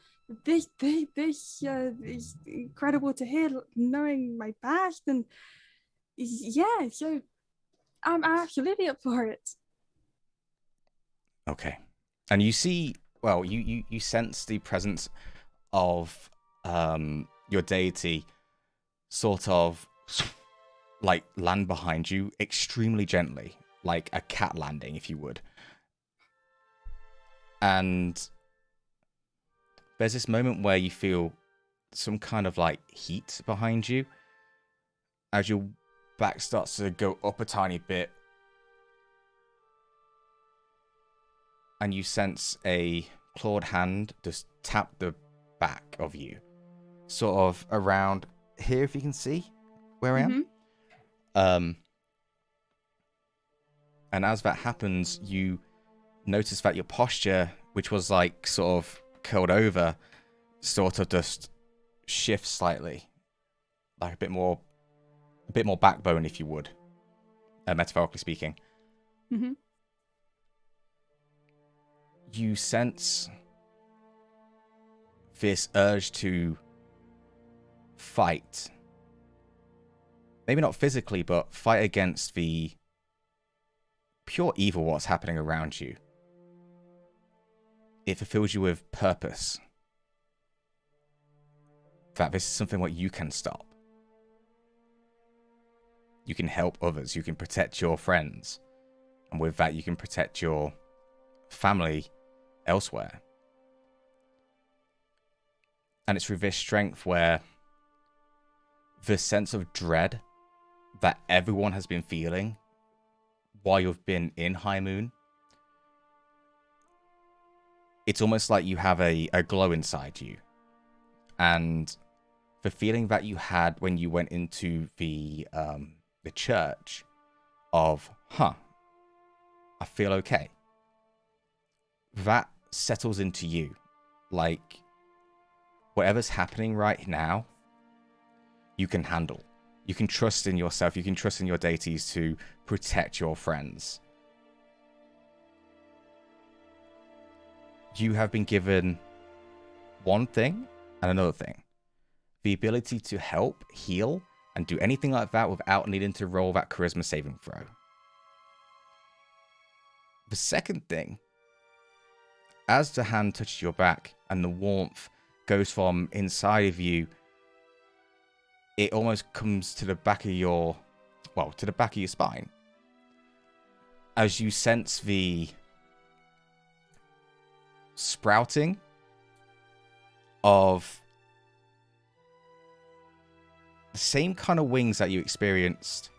this is incredible to hear, knowing my past, and yeah, so I'm absolutely up for it. Okay. And you see, well, you sense the presence of your deity sort of like land behind you extremely gently, like a cat landing, if you would. And there's this moment where you feel some kind of like heat behind you as your back starts to go up a tiny bit. and you sense a clawed hand just tap the back of you, sort of around here, if you can see where I am. And as that happens, you notice that your posture, which was like sort of curled over, sort of just shifts slightly, like a bit more backbone, if you would, metaphorically speaking. You sense this urge to fight. Maybe not physically, but fight against the pure evil what's happening around you. It fulfills you with purpose. That this is something what you can stop. You can help others. You can protect your friends. And with that, you can protect your family elsewhere. And it's through this strength where the sense of dread that everyone has been feeling while you've been in High Moon, it's almost like you have a glow inside you. And the feeling that you had when you went into the church of, I feel okay. That settles into you. Like, whatever's happening right now, you can handle. You can trust in yourself. You can trust in your deities to protect your friends. You have been given one thing and another thing. The ability to help, heal, and do anything like that without needing to roll that charisma saving throw. The second thing, as the hand touches your back and the warmth goes from inside of you, it almost comes to the back of your, to the back of your spine. As you sense the sprouting of the same kind of wings that you experienced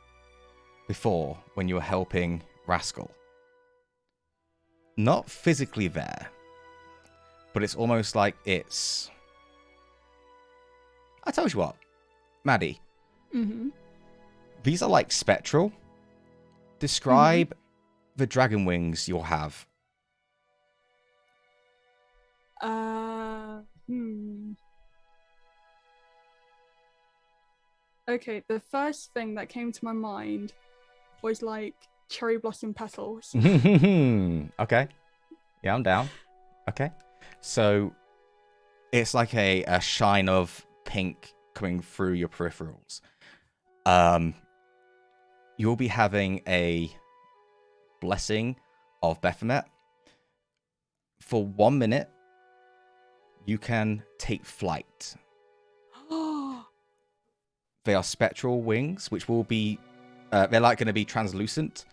before when you were helping Rascal. Not physically there, but it's almost like it's... I told you what, Maddie. These are like spectral. Describe the dragon wings you'll have. Okay, the first thing that came to my mind was like cherry blossom petals. Okay. Yeah, I'm down. Okay. So it's like a shine of pink coming through your peripherals. You'll be having a blessing of Baphomet. For 1 minute, you can take flight. They are spectral wings, which will be... they're like going to be translucent.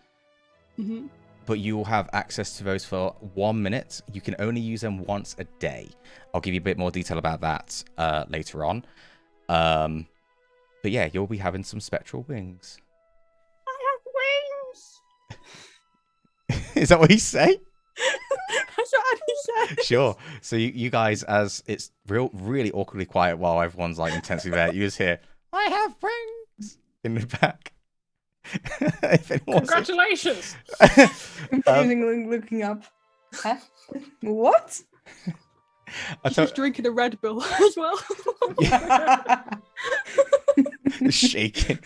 But you will have access to those for 1 minute. You can only use them once a day. I'll give you a bit more detail about that later on. But yeah, you'll be having some spectral wings. I have wings! Is that what you say? That's what he said. Sure. So you guys, as it's really awkwardly quiet while everyone's like intensely there, you just hear, I have wings in the back. Congratulations! Looking up. Huh? What? He's just drinking a Red Bull as well. Shaking.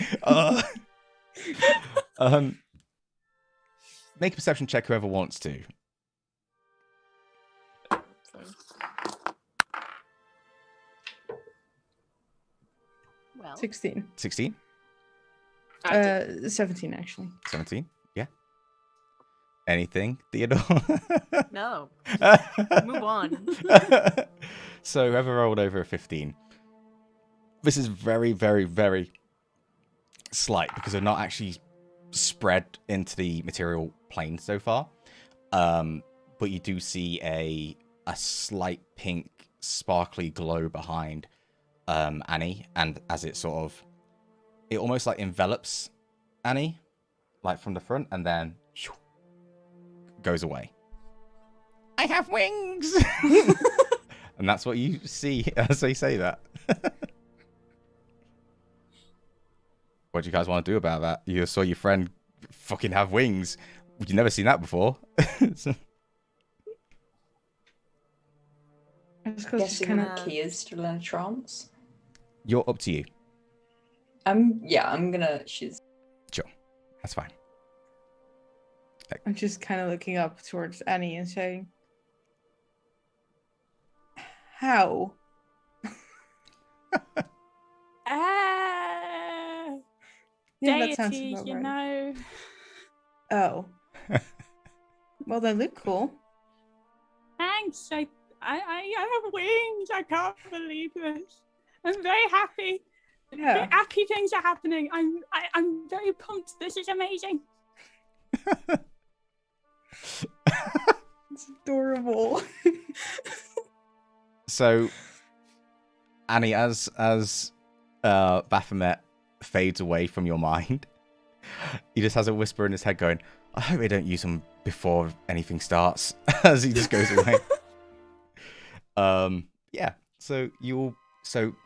Make a perception check, whoever wants to. Well, 16. 16? 17 actually. 17? Yeah. Anything, Theodore? no. Move on. So whoever rolled over a 15. This is very, very, very slight because they're not actually spread into the material plane so far. But you do see a slight pink sparkly glow behind Annie, and as it almost like envelops Annie, like from the front, and then goes away. I have wings. And that's what you see as they say that. What do you guys want to do about that? You saw your friend fucking have wings. You've never seen that before. Guessing kinda- Key is still in a trance. You're up to you. I'm gonna. She's. Sure. That's fine. I'm just kind of looking up towards Annie and saying, "How?" Yeah, that sounds Deity, about you right. know. Oh. Well, they look cool. Thanks. I have wings. I can't believe this. I'm very happy. Yeah. Very happy things are happening. I'm very pumped. This is amazing. It's adorable. So, Annie, as Baphomet fades away from your mind, he just has a whisper in his head going, I hope they don't use them before anything starts, as he just goes away. Yeah, so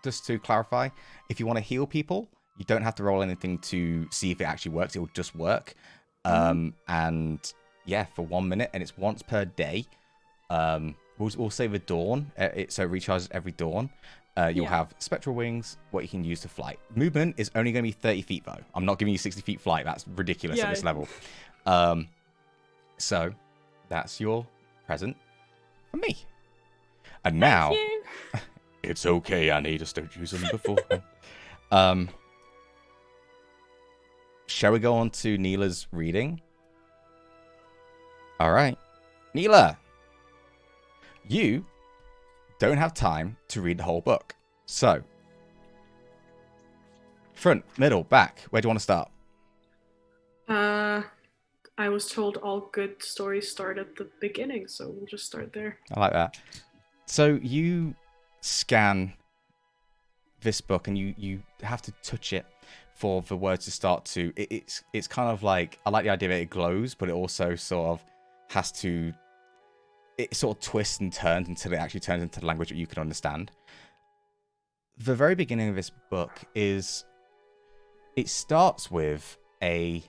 just to clarify, if you want to heal people, you don't have to roll anything to see if it actually works. It will just work. And yeah, for 1 minute, and it's once per day. We'll say the dawn, so it recharges every dawn. You'll have Spectral Wings, what you can use to fly. Movement is only going to be 30 feet, though. I'm not giving you 60 feet flight. That's ridiculous at this level. So that's your present for me. And now, it's okay, Annie. Just don't use them before. Shall we go on to Neela's reading? All right. Neela, you don't have time to read the whole book. So, front, middle, back, where do you want to start? I was told all good stories start at the beginning, so we'll just start there. I like that. So you scan this book and you have to touch it for the words to start to... It's kind of like... I like the idea that it glows, but it also sort of has to... It sort of twists and turns until it actually turns into the language that you can understand. The very beginning of this book is... It starts with an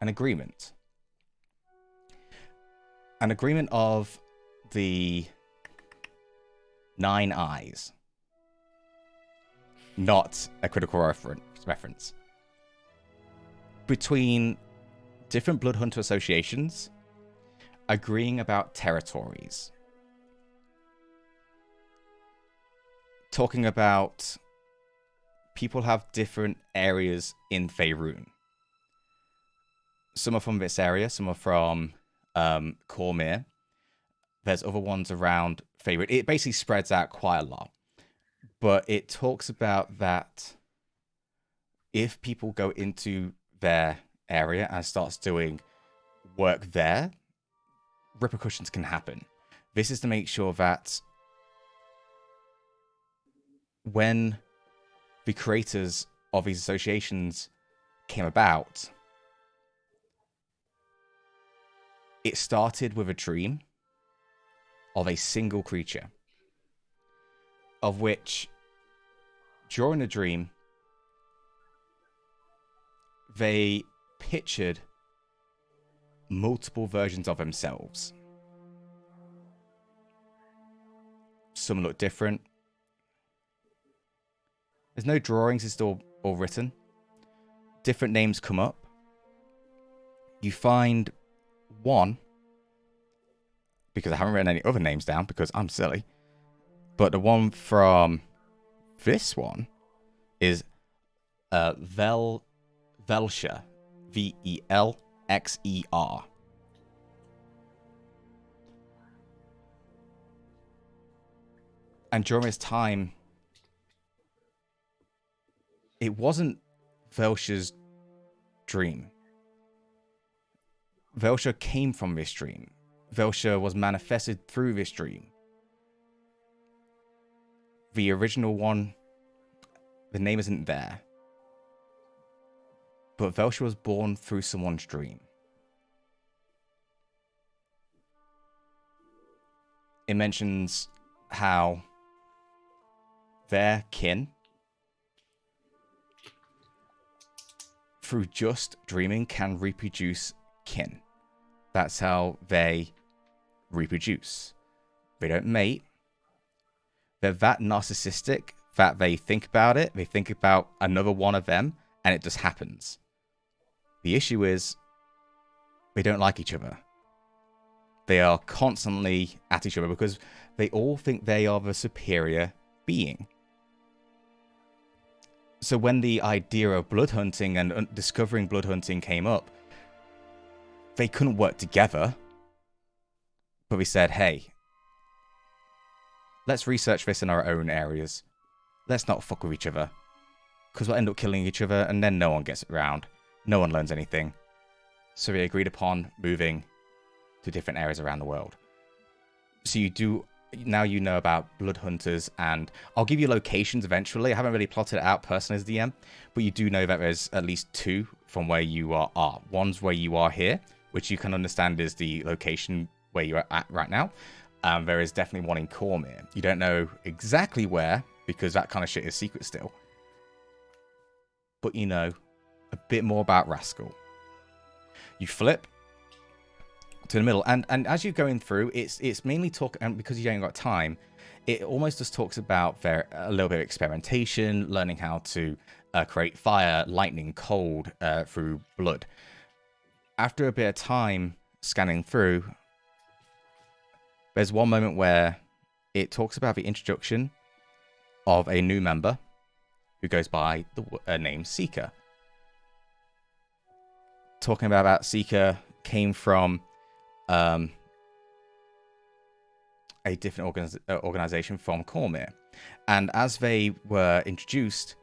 agreement. An agreement of the 9 eyes. Not a critical reference. Between different Blood Hunter associations agreeing about territories. Talking about people have different areas in Faerun. Some are from this area, some are from Cormyr. There's other ones around Faerun. It basically spreads out quite a lot. But it talks about that if people go into their area and starts doing work there, repercussions can happen. This is to make sure that when the creators of these associations came about, it started with a dream of a single creature, of which, during the dream, they pictured multiple versions of themselves. Some look different. There's no drawings, it's all written. Different names come up. You find one, because I haven't written any other names down because I'm silly, but the one from this one is Velxer. Velxer. And during his time, it wasn't Velxer's dream. Velxer came from this dream. Velxer was manifested through this dream. The original one, the name isn't there. But Velxer was born through someone's dream. it mentions how their kin, through just dreaming, can reproduce kin. That's how they reproduce. They don't mate. They're that narcissistic that they think about it. They think about another one of them, and it just happens. The issue is they don't like each other. They are constantly at each other because they all think they are the superior being. So when the idea of blood hunting and discovering blood hunting came up, they couldn't work together. But we said, hey, let's research this in our own areas. Let's not fuck with each other. Because we'll end up killing each other and then no one gets around. No one learns anything. So we agreed upon moving to different areas around the world. So now you know about blood hunters, and I'll give you locations eventually. I haven't really plotted it out personally as DM, but you do know that there's at least 2 from where you are. One's where you are here, which you can understand is the location where you're at right now. There is definitely one in Cormyr. You don't know exactly where, because that kind of shit is secret still. But you know a bit more about Rascal. You flip to the middle, and as you're going through, it's mainly talk, and because you ain't got time, it almost just talks about a little bit of experimentation, learning how to create fire, lightning, cold through blood. After a bit of time scanning through, there's one moment where it talks about the introduction of a new member who goes by the name Seeker. Talking about Seeker came from a different organization from Cormyr. And as they were introduced,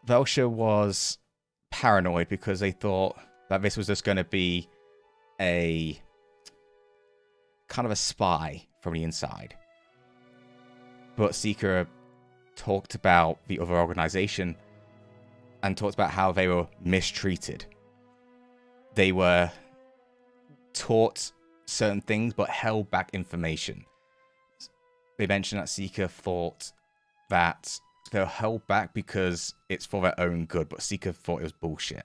Velsha was paranoid because they thought that this was just going to be a kind of a spy from the inside. But Seeker talked about the other organization and talked about how they were mistreated. They were taught certain things but held back information. They mentioned that Seeker thought that they were held back because it's for their own good, but Seeker thought it was bullshit.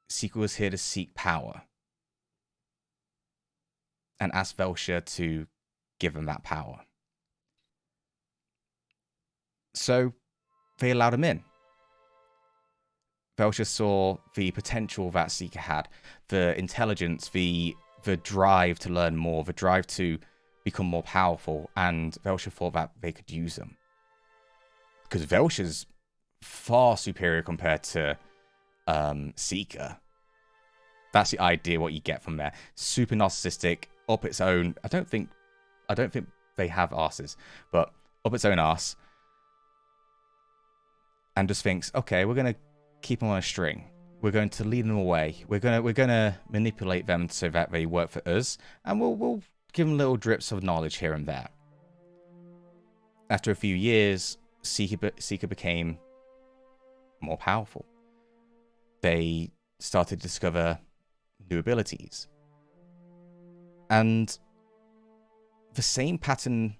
Seeker was here to seek power and asked Velsha to give him that power. So they allowed him in. Velsha saw the potential that Seeker had, the intelligence, the drive to learn more, the drive to become more powerful, and Velsha thought that they could use them. Because Velsha's far superior compared to Seeker. That's the idea, what you get from there. Super narcissistic, up its own. I don't think they have asses, but up its own arse. And just thinks, okay, we're gonna keep them on a string. We're going to lead them away. We're gonna manipulate them so that they work for us, and we'll give them little drips of knowledge here and there. After a few years, Seeker became more powerful. They started to discover new abilities. And the same pattern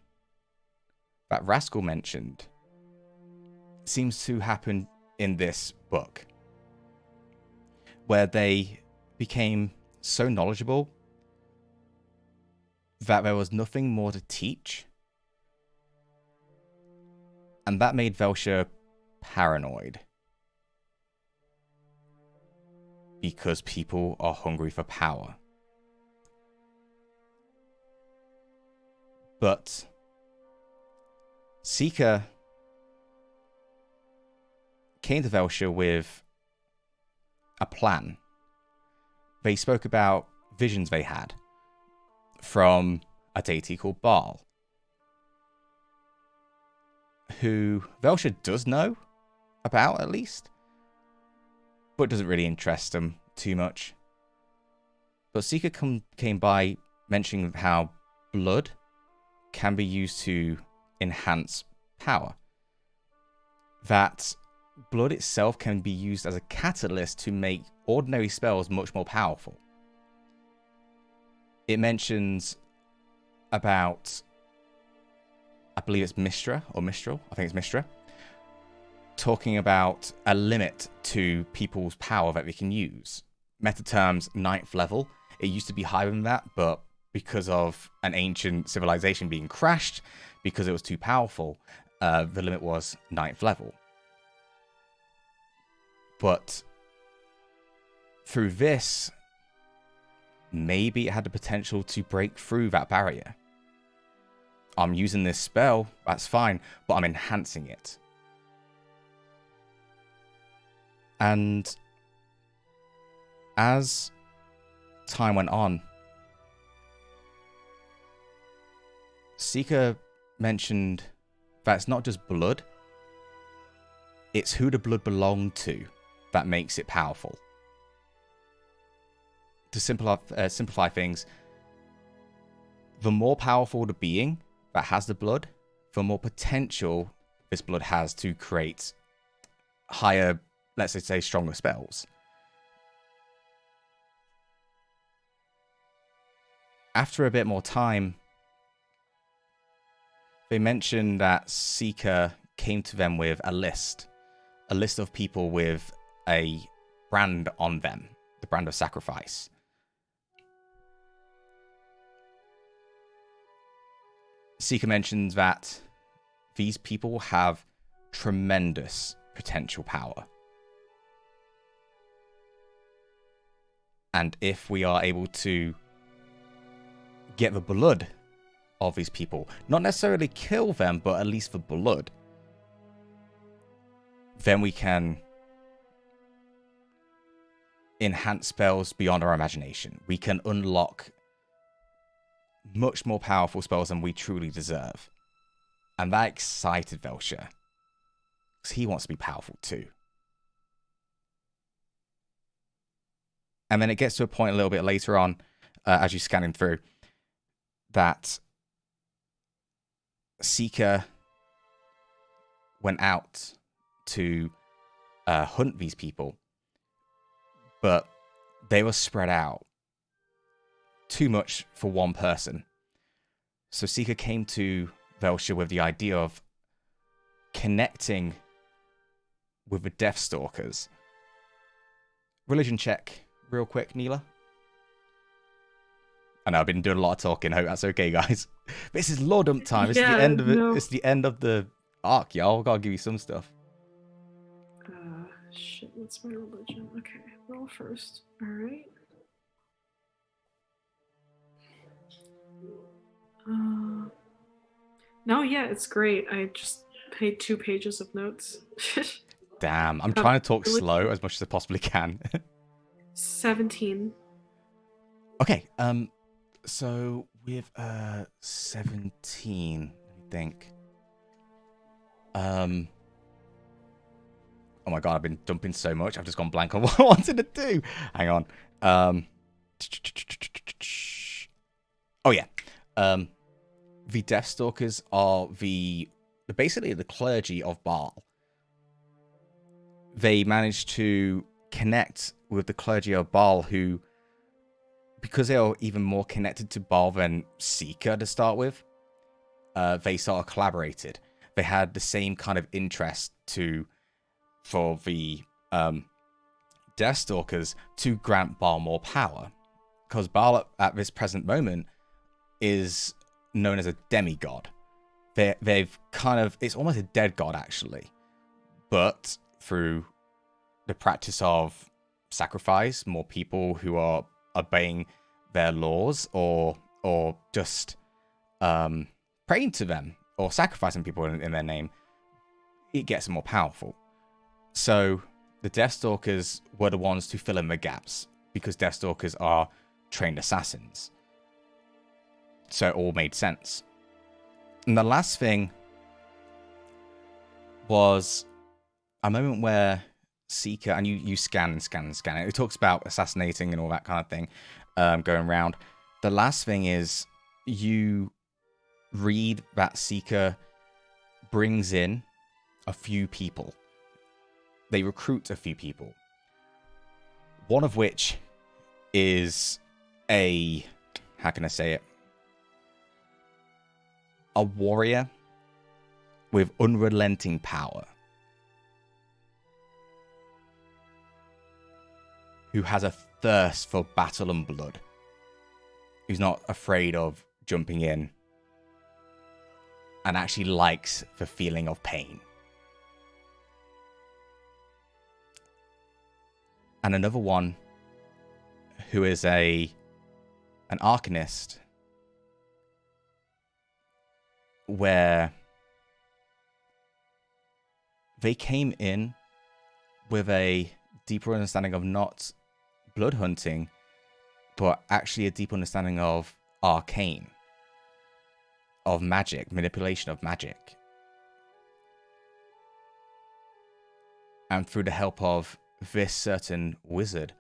that Rascal mentioned seems to happen in this book, where they became so knowledgeable that there was nothing more to teach, and that made Velsha paranoid, because people are hungry for power. But Seeker came to Velsha with a plan. They spoke about visions they had from a deity called Baal, who Velsha does know about, at least, but doesn't really interest them too much. But Seeker came by mentioning how blood can be used to enhance power. That blood itself can be used as a catalyst to make ordinary spells much more powerful. it mentions about, I believe it's Mistra or Mistral. I think it's Mistra. Talking about a limit to people's power that they can use. Meta terms 9th level. It used to be higher than that, but because of an ancient civilization being crashed, because it was too powerful, the limit was 9th level. But through this, maybe it had the potential to break through that barrier. I'm using this spell, that's fine, but I'm enhancing it. And as time went on, Seeker mentioned that it's not just blood, it's who the blood belonged to that makes it powerful. To simplify things, the more powerful the being that has the blood, the more potential this blood has to create higher, let's say, stronger spells. After a bit more time, they mentioned that Seeker came to them with a list of people with a brand on them, the brand of sacrifice. Seeker mentions that these people have tremendous potential power. And if we are able to get the blood of these people, not necessarily kill them, but at least the blood, then we can enhance spells beyond our imagination. We can unlock much more powerful spells than we truly deserve. And that excited Velshire, because he wants to be powerful too. And then it gets to a point a little bit later on, as you're scanning through, that Seeker went out to hunt these people, but they were spread out too much for one person. So Seeker came to Velshire with the idea of connecting with the Death Stalkers. Religion check, real quick, Neela. I know I've been doing a lot of talking. I hope that's okay, guys. This is lore dump time. It's the end of it. No. It's the end of the arc, y'all. Gotta give you some stuff. Shit. What's my religion? Okay, roll first. All right. No, yeah, it's great. I just paid 2 pages of notes. Damn, I'm trying to talk slow as much as I possibly can. 17. Okay, so with 17, let me think. Oh my god, I've been dumping so much. I've just gone blank on what I wanted to do. Hang on. Oh yeah. The Death Stalkers are basically the clergy of Baal. They managed to connect with the clergy of Baal, who, because they are even more connected to Baal than Seeker to start with, they sort of collaborated. They had the same kind of interest for the Death Stalkers to grant Baal more power. Because Baal at this present moment is known as a demigod. They've kind of, it's almost a dead god actually. But through the practice of sacrifice, more people who are obeying their laws or just praying to them or sacrificing people in their name, it gets more powerful. So the Deathstalkers were the ones to fill in the gaps, because Deathstalkers are trained assassins. So it all made sense. And the last thing was a moment where Seeker, and you scan and scan and scan it. It talks about assassinating and all that kind of thing going around. The last thing is you read that Seeker brings in a few people. They recruit a few people. One of which is a... how can I say it? A warrior with unrelenting power. Who has a thirst for battle and blood. Who's not afraid of jumping in. And actually likes the feeling of pain. And another one who is an arcanist, where they came in with a deeper understanding of not blood hunting, but actually a deep understanding of arcane, of magic, manipulation of magic. And through the help of this certain wizard,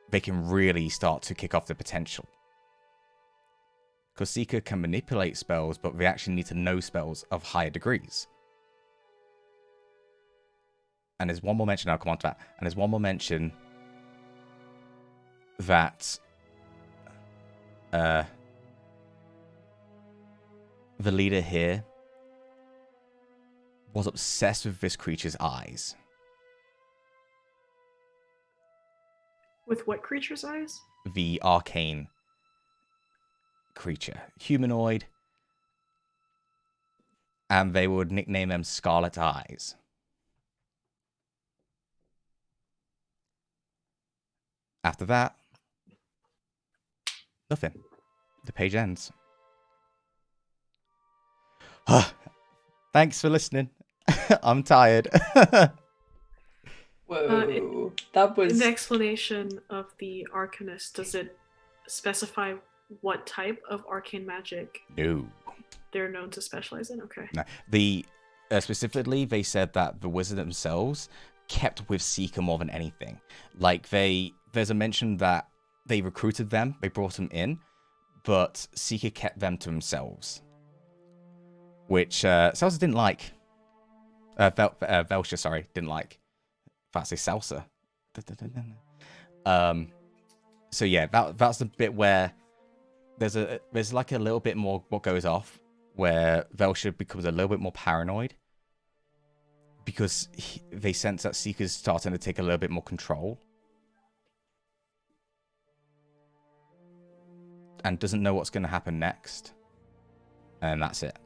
they can really start to kick off the potential. Because Seeker can manipulate spells, but they actually need to know spells of higher degrees. And there's one more mention, I'll come on to that. And there's one more mention that the leader here was obsessed with this creature's eyes. With what creature's eyes? The arcane creature. Humanoid. And they would nickname them Scarlet Eyes. After that, nothing. The page ends. Thanks for listening. I'm tired. Whoa, that was In the explanation of the Arcanist, does it specify what type of arcane magic No. they're known to specialize in? Okay. No. Specifically, they said that the wizard themselves kept with Seeker more than anything. Like, there's a mention that they recruited them, they brought them in, but Seeker kept them to themselves. Which Salsa didn't like. Velsha, sorry, didn't like. If I say Salsa. So yeah, that's the bit where there's like a little bit more what goes off, where Velsha becomes a little bit more paranoid. Because they sense that Seeker's starting to take a little bit more control. And doesn't know what's going to happen next. And that's it.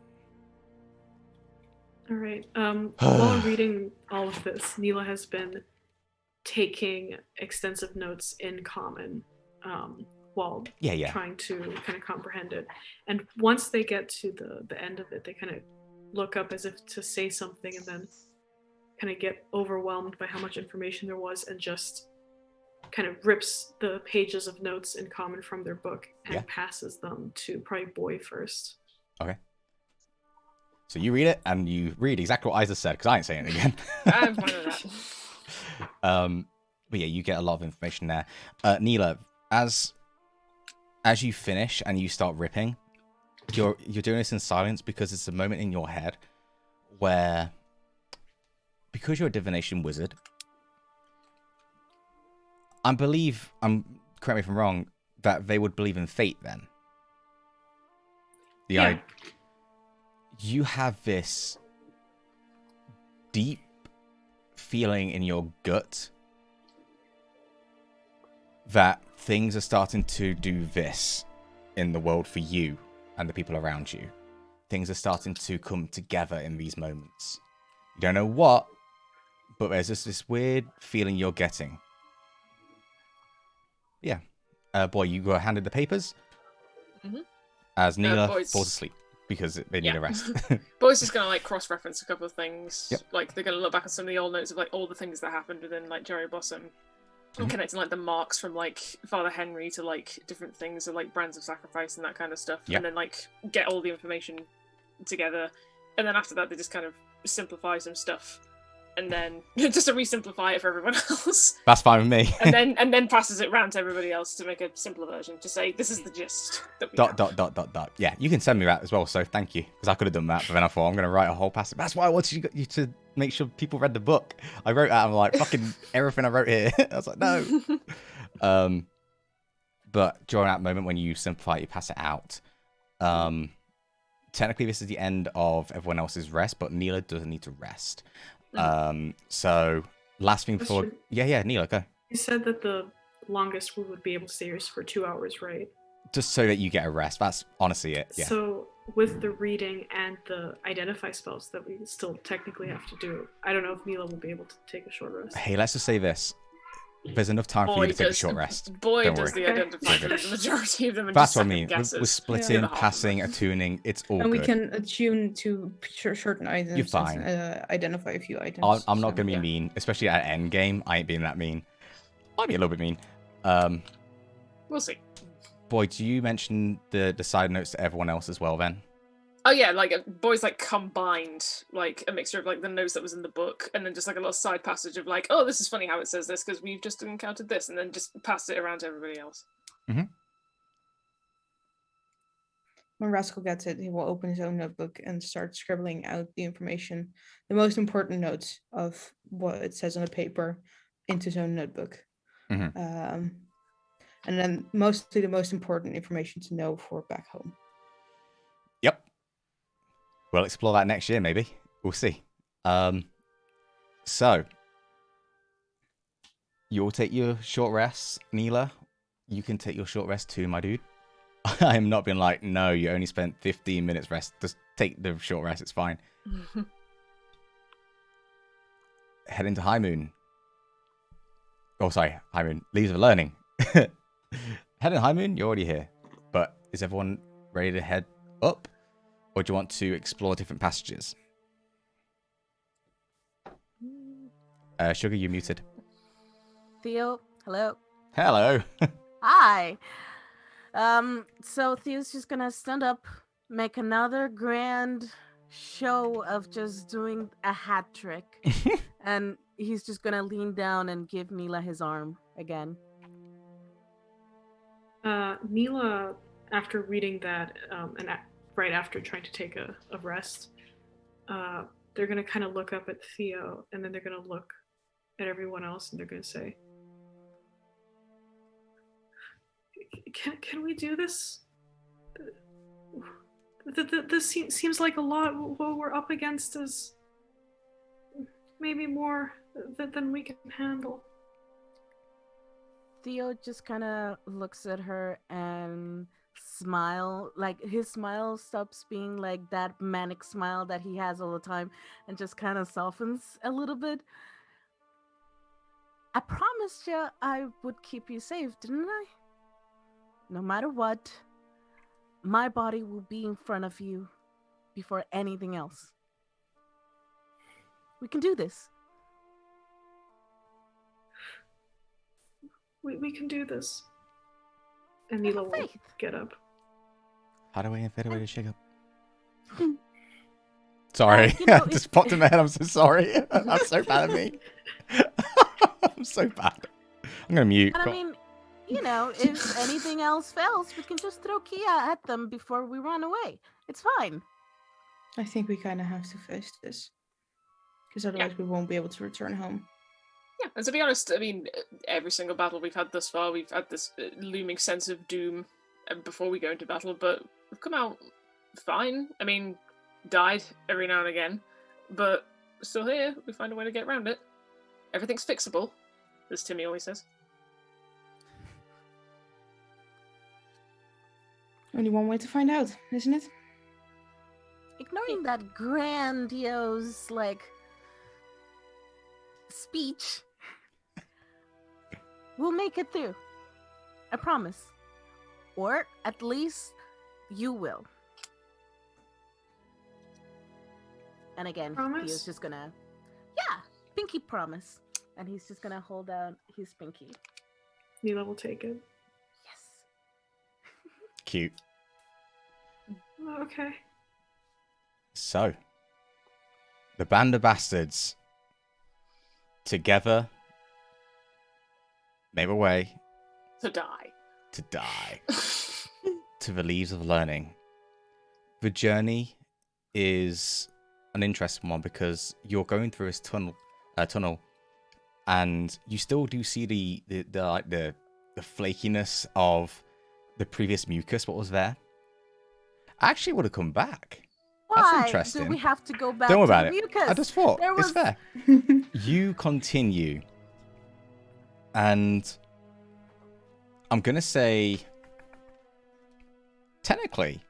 All right. While I'm reading all of this, Neela has been taking extensive notes in common while trying to kind of comprehend it. And once they get to the end of it, they kind of look up as if to say something and then kind of get overwhelmed by how much information there was and just kind of rips the pages of notes in common from their book and passes them to probably Boy first. Okay. So you read it, and you read exactly what Isa said, because I ain't saying it again. I'm fine with that. But yeah, you get a lot of information there. Neela, as you finish and you start ripping, you're doing this in silence because it's a moment in your head where, because you're a divination wizard, correct me if I'm wrong, that they would believe in fate then. You have this deep feeling in your gut that things are starting to do this in the world for you and the people around you. Things are starting to come together in these moments. You don't know what, but there's just this weird feeling you're getting. Yeah. Boy, you got handed the papers as Neela falls asleep because they need a rest. Boy's just gonna like cross-reference a couple of things. Yep. Like they're gonna look back at some of the old notes of like all the things that happened within like Jerry Blossom, and connecting like the marks from like Father Henry to like different things, or like brands of sacrifice and that kind of stuff, and then like get all the information together, and then after that they just kind of simplify some stuff. And then just to re-simplify it for everyone else. That's fine with me. and then passes it round to everybody else to make a simpler version. To say this is the gist. That we .. Yeah, you can send me that as well. So thank you, because I could have done that, but then I thought I'm going to write a whole passage. That's why I wanted you to make sure people read the book. I wrote out, I'm like, fucking everything I wrote here. I was like, no. But but during that moment when you simplify, you pass it out. Technically, this is the end of everyone else's rest, but Neela doesn't need to rest. So, last thing before... Yeah, Neela, go. You said that the longest we would be able to stay here is for 2 hours, right? Just so that you get a rest. That's honestly it, yeah. So, with the reading and the identify spells that we still technically have to do, I don't know if Neela will be able to take a short rest. Hey, let's just say this. There's enough time for you to take a short rest. Does the identify for the majority of them. That's what I mean. We're splitting, passing, attuning. It's all and good. we can attune to certain items. You're fine. Identify a few items. I'm not going to be mean, especially at end game. I ain't being that mean. Might be a little bit mean. We'll see. Boy, do you mention the side notes to everyone else as well then? Oh yeah, like Boys like combined like a mixture of like the notes that was in the book and then just like a little side passage of like, oh, this is funny how it says this because we've just encountered this, and then just passed it around to everybody else. When Rascal gets it, he will open his own notebook and start scribbling out the information, the most important notes of what it says on the paper, into his own notebook. And then mostly the most important information to know for back home. Yep. We'll explore that next year, maybe. We'll see. So, you'll take your short rest, Neela. You can take your short rest too, my dude. I am not being like, no, you only spent 15 minutes rest. Just take the short rest, it's fine. Head into High Moon. Oh, sorry, High Moon. Leaves of Learning. Head in High Moon, you're already here. But is everyone ready to head up? Or do you want to explore different passages? Sugar, you muted. Theo, hello. Hello. Hi. So Theo's just gonna stand up, make another grand show of just doing a hat trick. And he's just gonna lean down and give Neela his arm again. Neela, after reading that, and right after trying to take a rest, they're going to kind of look up at Theo, and then they're going to look at everyone else, and they're going to say, can we do this? This seems like a lot. What we're up against is maybe more than we can handle. Theo just kind of looks at her and smile, like his smile stops being like that manic smile that he has all the time and just kind of softens a little bit. I promised you I would keep you safe, didn't I? No matter what, my body will be in front of you before anything else. We can do this. We can do this. And Neela will get up. How do I invite away to shake up? Sorry. Just popped in my head. I'm so sorry. That's so bad of me. I'm so bad. I'm going to mute. And I mean, you know, if anything else fails, we can just throw Kia at them before we run away. It's fine. I think we kind of have to face this. Because otherwise we won't be able to return home. Yeah, and to be honest, I mean, every single battle we've had thus far, we've had this looming sense of doom before we go into battle, but we've come out fine. I mean, died every now and again, but still here. We find a way to get around it. Everything's fixable, as Timmy always says. Only one way to find out, isn't it? Ignoring that grandiose, speech, we'll make it through. I promise. Or at least you will. And again, Theo's just gonna, pinky promise. And he's just gonna hold out his pinky. Neela will take it. Yes. Cute. Okay. So, the band of bastards together made a way to die. To the Leaves of Learning. The journey is an interesting one because you're going through this tunnel, and you still do see the flakiness of the previous mucus, what was there, actually would have come back. Why That's interesting. do we have to go back Don't worry to about the it. mucus? I just thought it's fair. You continue, and I'm gonna say, technically,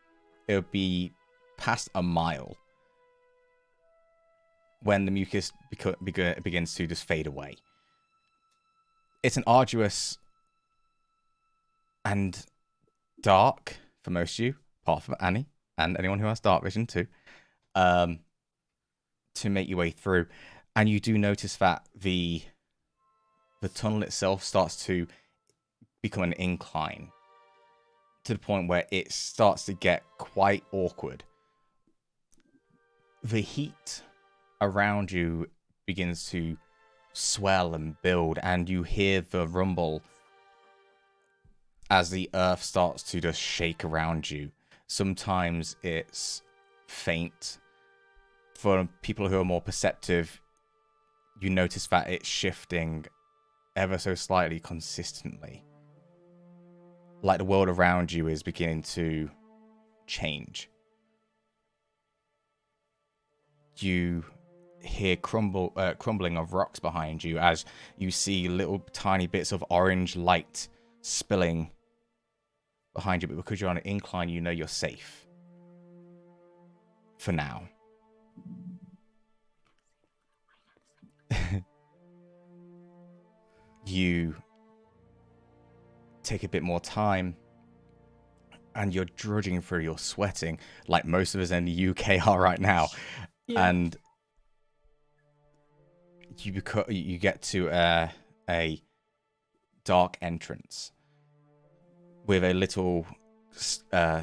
it would be past a mile when the mucus begins to just fade away. It's an arduous and dark for most of you, apart from Annie and anyone who has dark vision too, to make your way through. And you do notice that the tunnel itself starts to become an incline to the point where it starts to get quite awkward. The heat around you begins to swell and build, and you hear the rumble as the earth starts to just shake around you. Sometimes it's faint. For people who are more perceptive, you notice that it's shifting ever so slightly consistently. Like the world around you is beginning to change. You hear crumbling of rocks behind you as you see little tiny bits of orange light spilling behind you, but because you're on an incline, you know you're safe for now. You take a bit more time and you're drudging through, you're sweating like most of us in the UK are right now. Yeah. And you get to a dark entrance with a little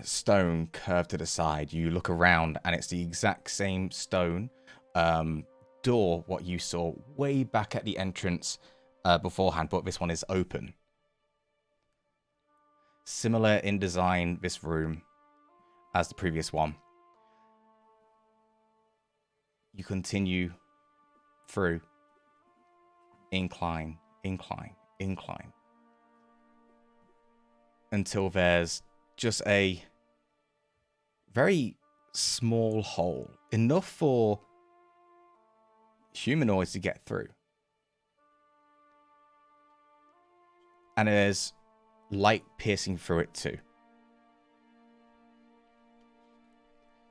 stone curved to the side. You look around and it's the exact same stone door what you saw way back at the entrance beforehand, but this one is open. Similar in design, this room, as the previous one. You continue through incline, incline, incline, until there's just a very small hole, enough for humanoids to get through. And there's light piercing through it too.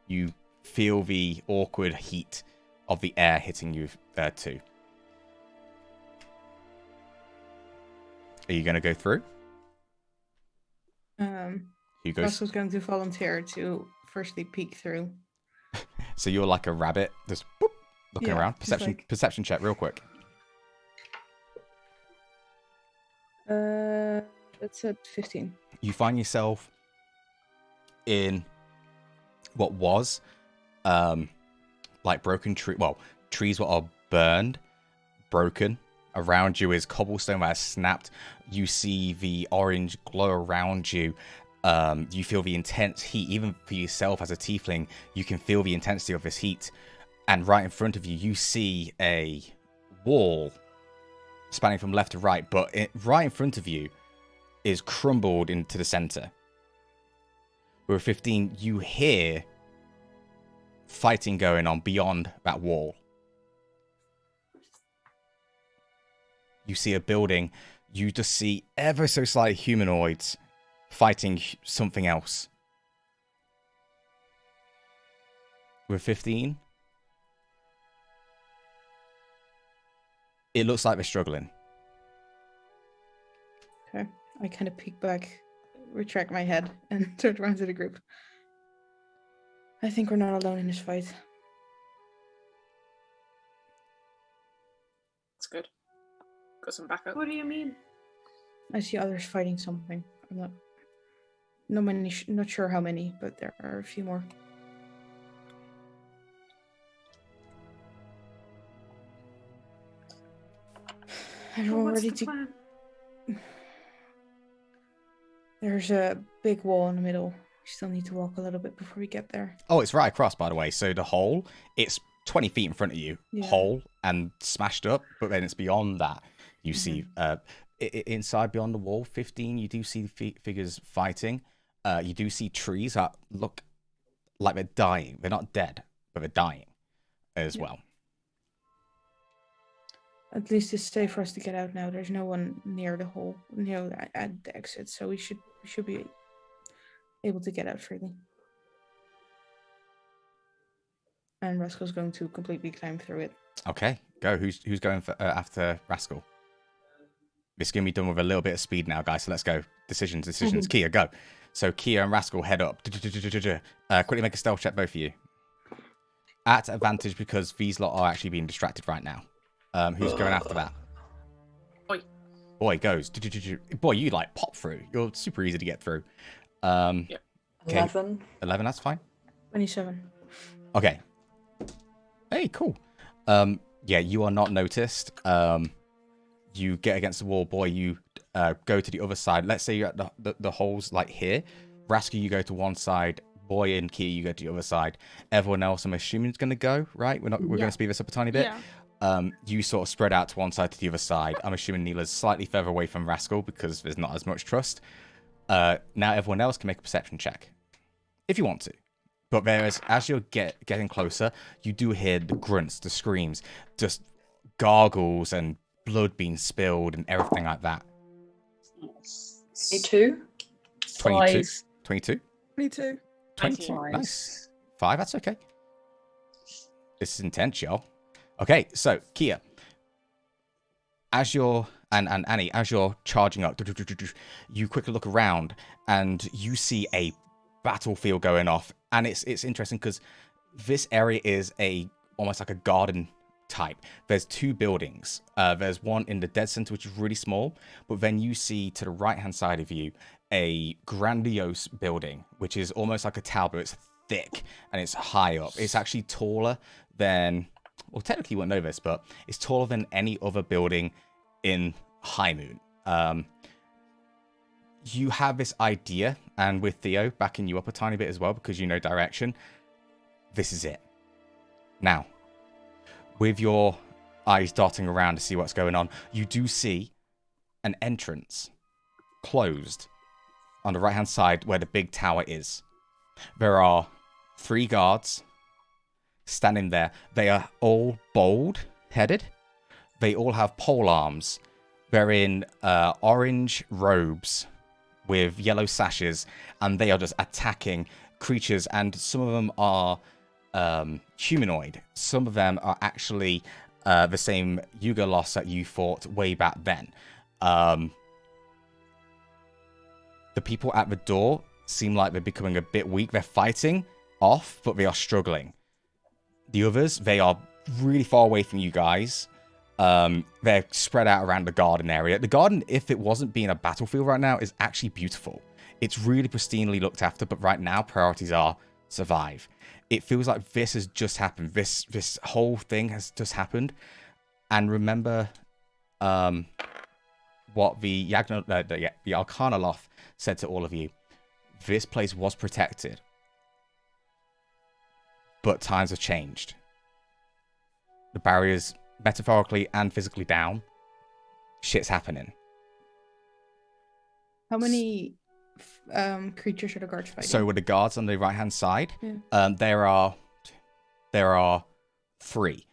You feel the awkward heat of the air hitting you there too. Are you going to go through? Who goes? Russell's going to volunteer to firstly peek through. So you're like a rabbit, just boop, looking around. Perception check, real quick. That's at 15. You find yourself in what was like broken tree. Well, trees that are burned, broken. Around you is cobblestone that has snapped. You see the orange glow around you. You feel the intense heat. Even for yourself as a tiefling, you can feel the intensity of this heat. And right in front of you, you see a wall spanning from left to right. But right in front of you is crumbled into the center. With 15, you hear fighting going on beyond that wall. You see a building. You just see ever so slightly humanoids fighting something else. With 15, it looks like they're struggling. Okay. I kind of peek back, retract my head, and turn around to the group. I think we're not alone in this fight. That's good. Got some backup. What do you mean? I see others fighting something. I'm not sure how many, but there are a few more. Everyone ready to... plan? There's a big wall in the middle. We still need to walk a little bit before we get there. Oh, it's right across, by the way. So the hole, it's 20 feet in front of you. Yeah. Hole and smashed up, but then it's beyond that. You see inside beyond the wall, 15, you do see figures fighting. You do see trees that look like they're dying. They're not dead, but they're dying as well. At least it's safe for us to get out now. There's no one near the hole, at the exit, so we should be able to get out freely. And Rascal's going to completely climb through it. Okay, go. Who's going for, after Rascal? This is going to be done with a little bit of speed now, guys, so let's go. Decisions. Kia, go. So Kia and Rascal head up. Quickly make a stealth check, both of you. At advantage because these lot are actually being distracted right now. Who's going after that? Boy goes. Boy, you like pop through. You're super easy to get through. Yeah. Okay. 11. 11, that's fine. 27. Okay. Hey, cool. Yeah, you are not noticed. You get against the wall, boy. You go to the other side. Let's say you're at the holes like here. Rascal, you go to one side. Boy and Kia, you go to the other side. Everyone else, I'm assuming, is going to go, right? We're going to speed this up a tiny bit. Yeah. You sort of spread out to one side to the other side. I'm assuming Neela's slightly further away from Rascal because there's not as much trust. Now everyone else can make a perception check if you want to. But as you're getting closer, you do hear the grunts, the screams, just gargles and blood being spilled and everything like that. 22. 22. 22. 22. 22. Nice. 5, that's okay. This is intense, y'all. Okay, so Kia, as you're and Annie, as you're charging up, you quickly look around and you see a battlefield going off, and it's interesting because this area is almost like a garden type. There's 2 buildings. There's one in the dead center, which is really small, but then you see to the right hand side of you a grandiose building, which is almost like a tower, but it's thick and it's high up. It's actually taller than, well, technically you wouldn't know this, but it's taller than any other building in High Moon. You have this idea, and with Theo backing you up a tiny bit as well because you know direction, this is it. Now, with your eyes darting around to see what's going on, you do see an entrance closed on the right hand side where the big tower is. There are 3 guards standing there. They are all bald-headed. They all have pole arms. They're in orange robes with yellow sashes, and they are just attacking creatures, and some of them are humanoid. Some of them are actually the same Yuga loss that you fought way back then. The people at the door seem like they're becoming a bit weak. They're fighting off, but they are struggling. The others, they are really far away from you guys. They're spread out around the garden area. The garden, if it wasn't being a battlefield right now, is actually beautiful. It's really pristinely looked after, but right now priorities are survive. It feels like this has just happened. This whole thing has just happened. And remember what the Arcana Loft said to all of you. This place was protected. But times have changed. The barriers, metaphorically and physically, down. Shit's happening. How many creatures are the guards fighting? So with the guards on the right hand side, there are 3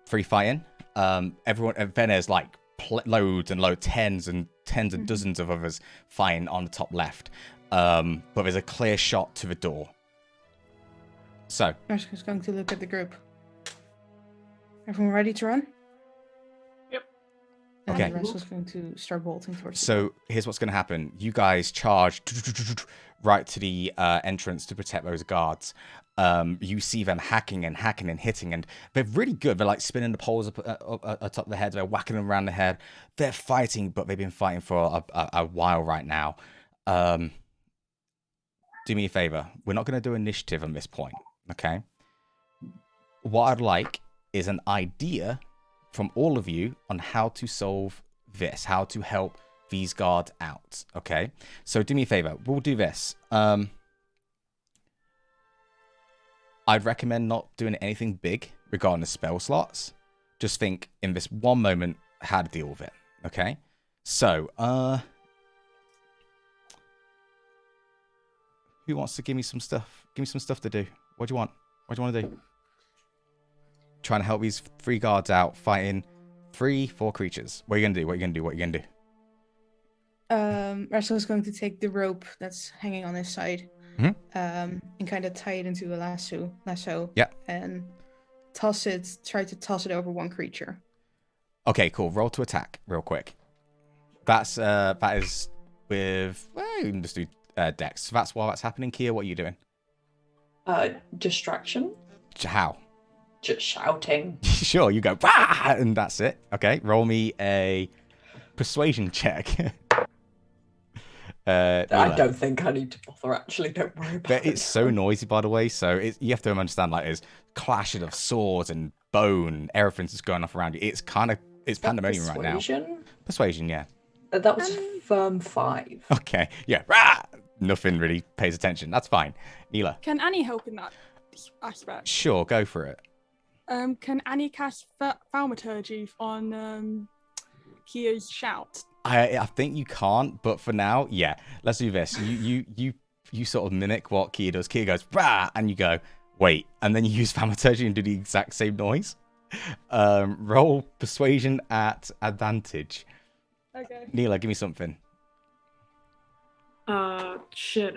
fighting. Everyone, and then there's like loads and loads, tens and dozens of others fighting on the top left. But there's a clear shot to the door. So Rascal's going to look at the group. Everyone ready to run? Yep. And okay. Rascal's going to start bolting towards So here's what's going to happen. You guys charge right to the entrance to protect those guards. You see them hacking and hitting, and they're really good. They're like spinning the poles up atop the head. They're whacking them around the head. They're fighting, but they've been fighting for a while right now. Do me a favor. We're not going to do initiative on this point, okay? What I'd like is an idea from all of you on how to solve this, how to help these guards out, okay? So do me a favor. We'll do this. I'd recommend not doing anything big regarding the spell slots. Just think in this one moment how to deal with it, okay? So, who wants to give me some stuff? Give me some stuff to do. What do you want? What do you want to do? Trying to help these 3 guards out, fighting 4 creatures. What are you going to do? What are you going to do? What are you going to do? Russell's going to take the rope that's hanging on his side, and kind of tie it into a lasso. Yeah. And try to toss it over one creature. Okay, cool. Roll to attack real quick. That is with, well, you can just do Dex. So that's while that's happening. Kia, what are you doing? Distraction. How? Just shouting. Sure, you go, bah! And that's it. Okay, roll me a persuasion check. I don't think I need to bother, actually. Don't worry about it. But it's so noisy, by the way, so you have to understand, like, there's clashing of swords and bone, everything's just going off around you. It's pandemonium right now. Persuasion, yeah. That was firm 5. Okay, yeah. Rah! Nothing really pays attention. That's fine. Neela. Can Annie help in that aspect? Sure, go for it. Can Annie cast thaumaturgy on Kia's shout? I think you can't, but for now, yeah. Let's do this. You sort of mimic what Kia does. Kia goes, rah! And you go, wait. And then you use thaumaturgy and do the exact same noise. Roll persuasion at advantage. Okay. Neela, give me something. Shit.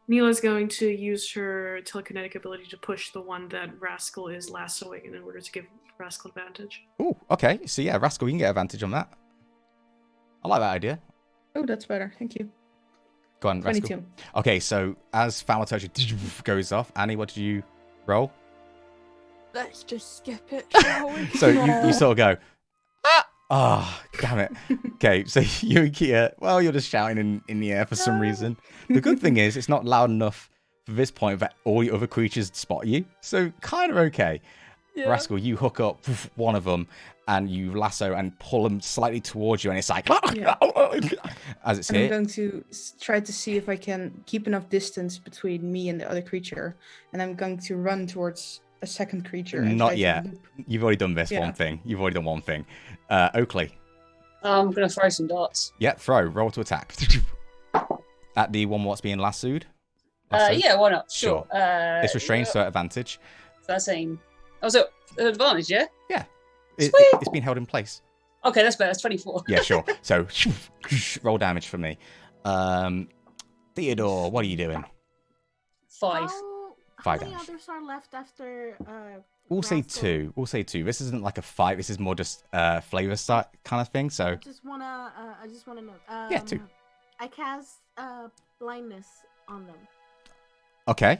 Neela's going to use her telekinetic ability to push the one that Rascal is lassoing in order to give Rascal advantage. Oh, okay. So yeah, Rascal, you can get advantage on that. I like that idea. Oh, that's better. Thank you. Go on, 22. Rascal. Okay, so as thaumaturgy goes off, Annie, what did you roll? Let's just skip it, shall we? So you sort of go, ah! Oh, damn it. Okay, so you and Kia, well, you're just shouting in the air for some reason. The good thing is it's not loud enough for this point that all the other creatures spot you. So kind of okay. Yeah. Rascal, you hook up one of them and you lasso and pull them slightly towards you, and it's like, yeah. As it's hit. I'm going to try to see if I can keep enough distance between me and the other creature, and I'm going to run towards a second creature. Not yet. You've already done this one thing. You've already done one thing. Oakley. I'm going to throw some darts. Yeah, throw. Roll to attack. At the one what's being lassoed? Yeah, why not? Sure. It's restrained, so at advantage. 13. Oh, so advantage, yeah? Yeah. It's been held in place. Okay, that's better. That's 24. Yeah, sure. So, roll damage for me. Theodore, what are you doing? 5. How many others are left after? We'll say 2. We'll say 2. This isn't like a fight. This is more just flavor style kind of thing. So I just wanna know. Yeah, 2. I cast blindness on them. Okay.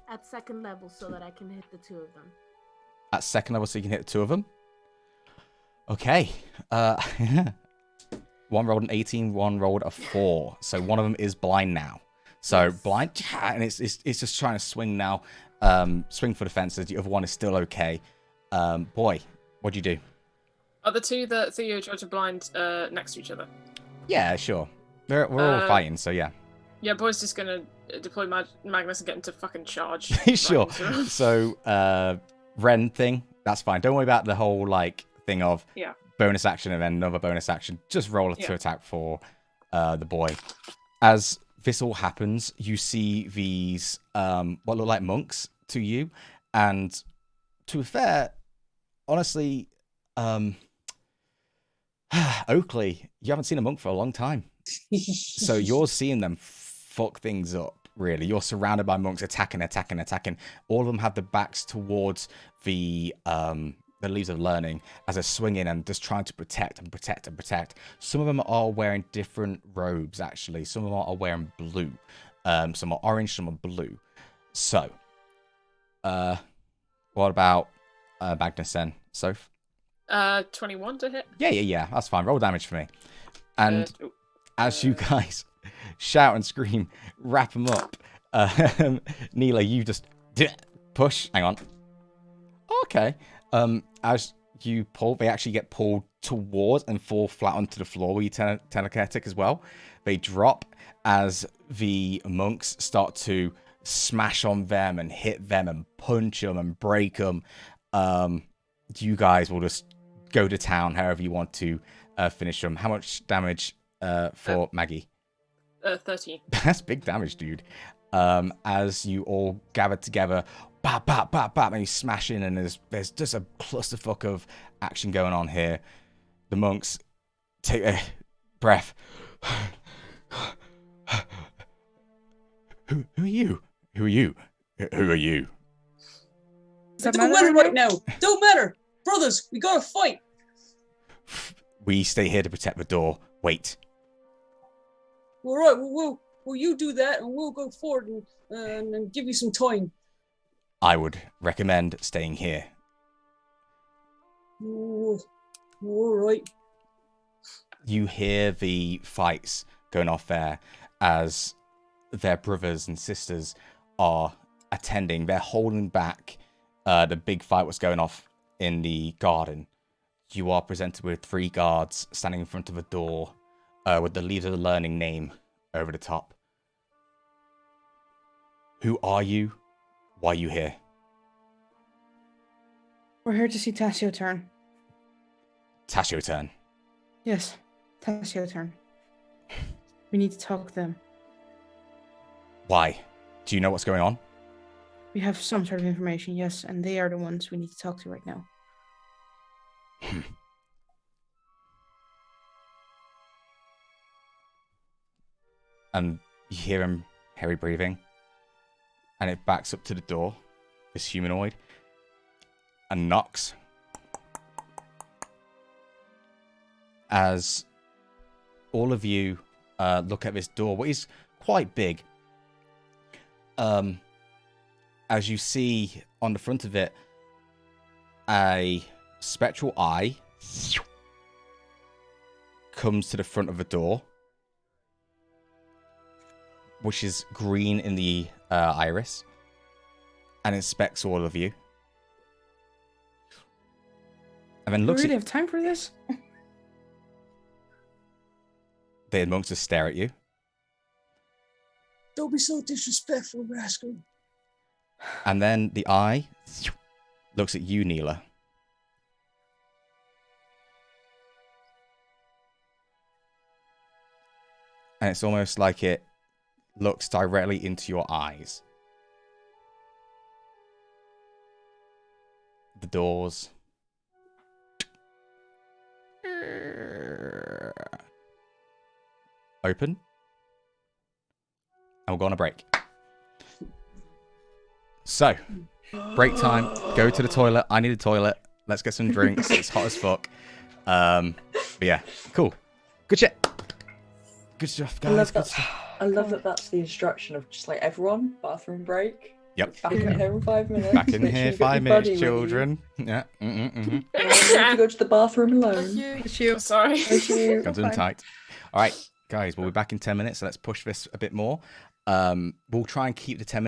At second level, so that I can hit the 2 of them. At second level, so you can hit the 2 of them. Okay. One rolled an 18. One rolled a 4. So one of them is blind now. So blind, and it's just trying to swing now. Swing for the fences. The other one is still okay. Boy, what'd you do? Are the 2 that Theo tried to blind next to each other? Yeah, sure. We're all fighting, so yeah. Yeah, boy's just gonna deploy Magnus and get him to fucking charge. Sure. So, Ren thing, that's fine. Don't worry about the whole like thing of bonus action and then another bonus action. Just roll to attack for the boy. As this all happens, you see these what look like monks to you, and to be fair, honestly, Oakley, you haven't seen a monk for a long time. So you're seeing them fuck things up, really. You're surrounded by monks attacking. All of them have the backs towards the Leaves of Learning as they're swinging and just trying to protect. Some of them are wearing different robes, actually. Some of them are wearing blue. Some are orange, some are blue. So, what about Magnus then, Soph? 21 to hit. Yeah. That's fine. Roll damage for me. And as you guys shout and scream, wrap them up, Neela, you just push. Hang on. Okay. As you pull, they actually get pulled towards and fall flat onto the floor where you telekinetic as well. They drop as the monks start to smash on them and hit them and punch them and break them. You guys will just go to town, however you want to finish them. How much damage for Maggie? 13. That's big damage, dude. As you all gather together, bap, bap, bap, bap, and you smash in, and there's just a clusterfuck of action going on here. The monks take a breath. Who are you? Who are you? Who are you? It don't matter right now. Don't matter. Brothers, we gotta fight. We stay here to protect the door. Wait. All right, well, you do that, and we'll go forward and give you some time. I would recommend staying here. Ooh, all right. You hear the fights going off there as their brothers and sisters are attending. They're holding back the big fight was going off in the garden. You are presented with 3 guards standing in front of a door with the Leaves of the Learning name over the top. Who are you? Why are you here? We're here to see Tassio turn. Tassio turn. Yes, Tassio turn. We need to talk to them. Why? Do you know what's going on? We have some sort of information, yes, and they are the ones we need to talk to right now. And you hear him heavy breathing, and it backs up to the door, this humanoid, and knocks. As all of you look at this door, what is quite big, as you see on the front of it, a spectral eye comes to the front of the door, which is green in the iris, and inspects all of you. And then looks. Do we really have time for this? The monks just stare at you. Don't be so disrespectful, rascal. And then the eye looks at you, Neela. And it's almost like it looks directly into your eyes. The doors open. And we'll go on a break. So, break time. Go to the toilet. I need a toilet. Let's get some drinks. It's hot as fuck. But yeah, cool. Good shit. Good stuff, guys. Good stuff. I love that that's the instruction of just like everyone, bathroom break. Yep. Back in here in 5 minutes. Back in Make sure here you got 5 your buddy minutes, with you. children. Yeah. You have to go to the bathroom alone. Sorry. Comes in tight. All right, guys, we'll be back in 10 minutes, so let's push this a bit more. We'll try and keep the 10 minutes.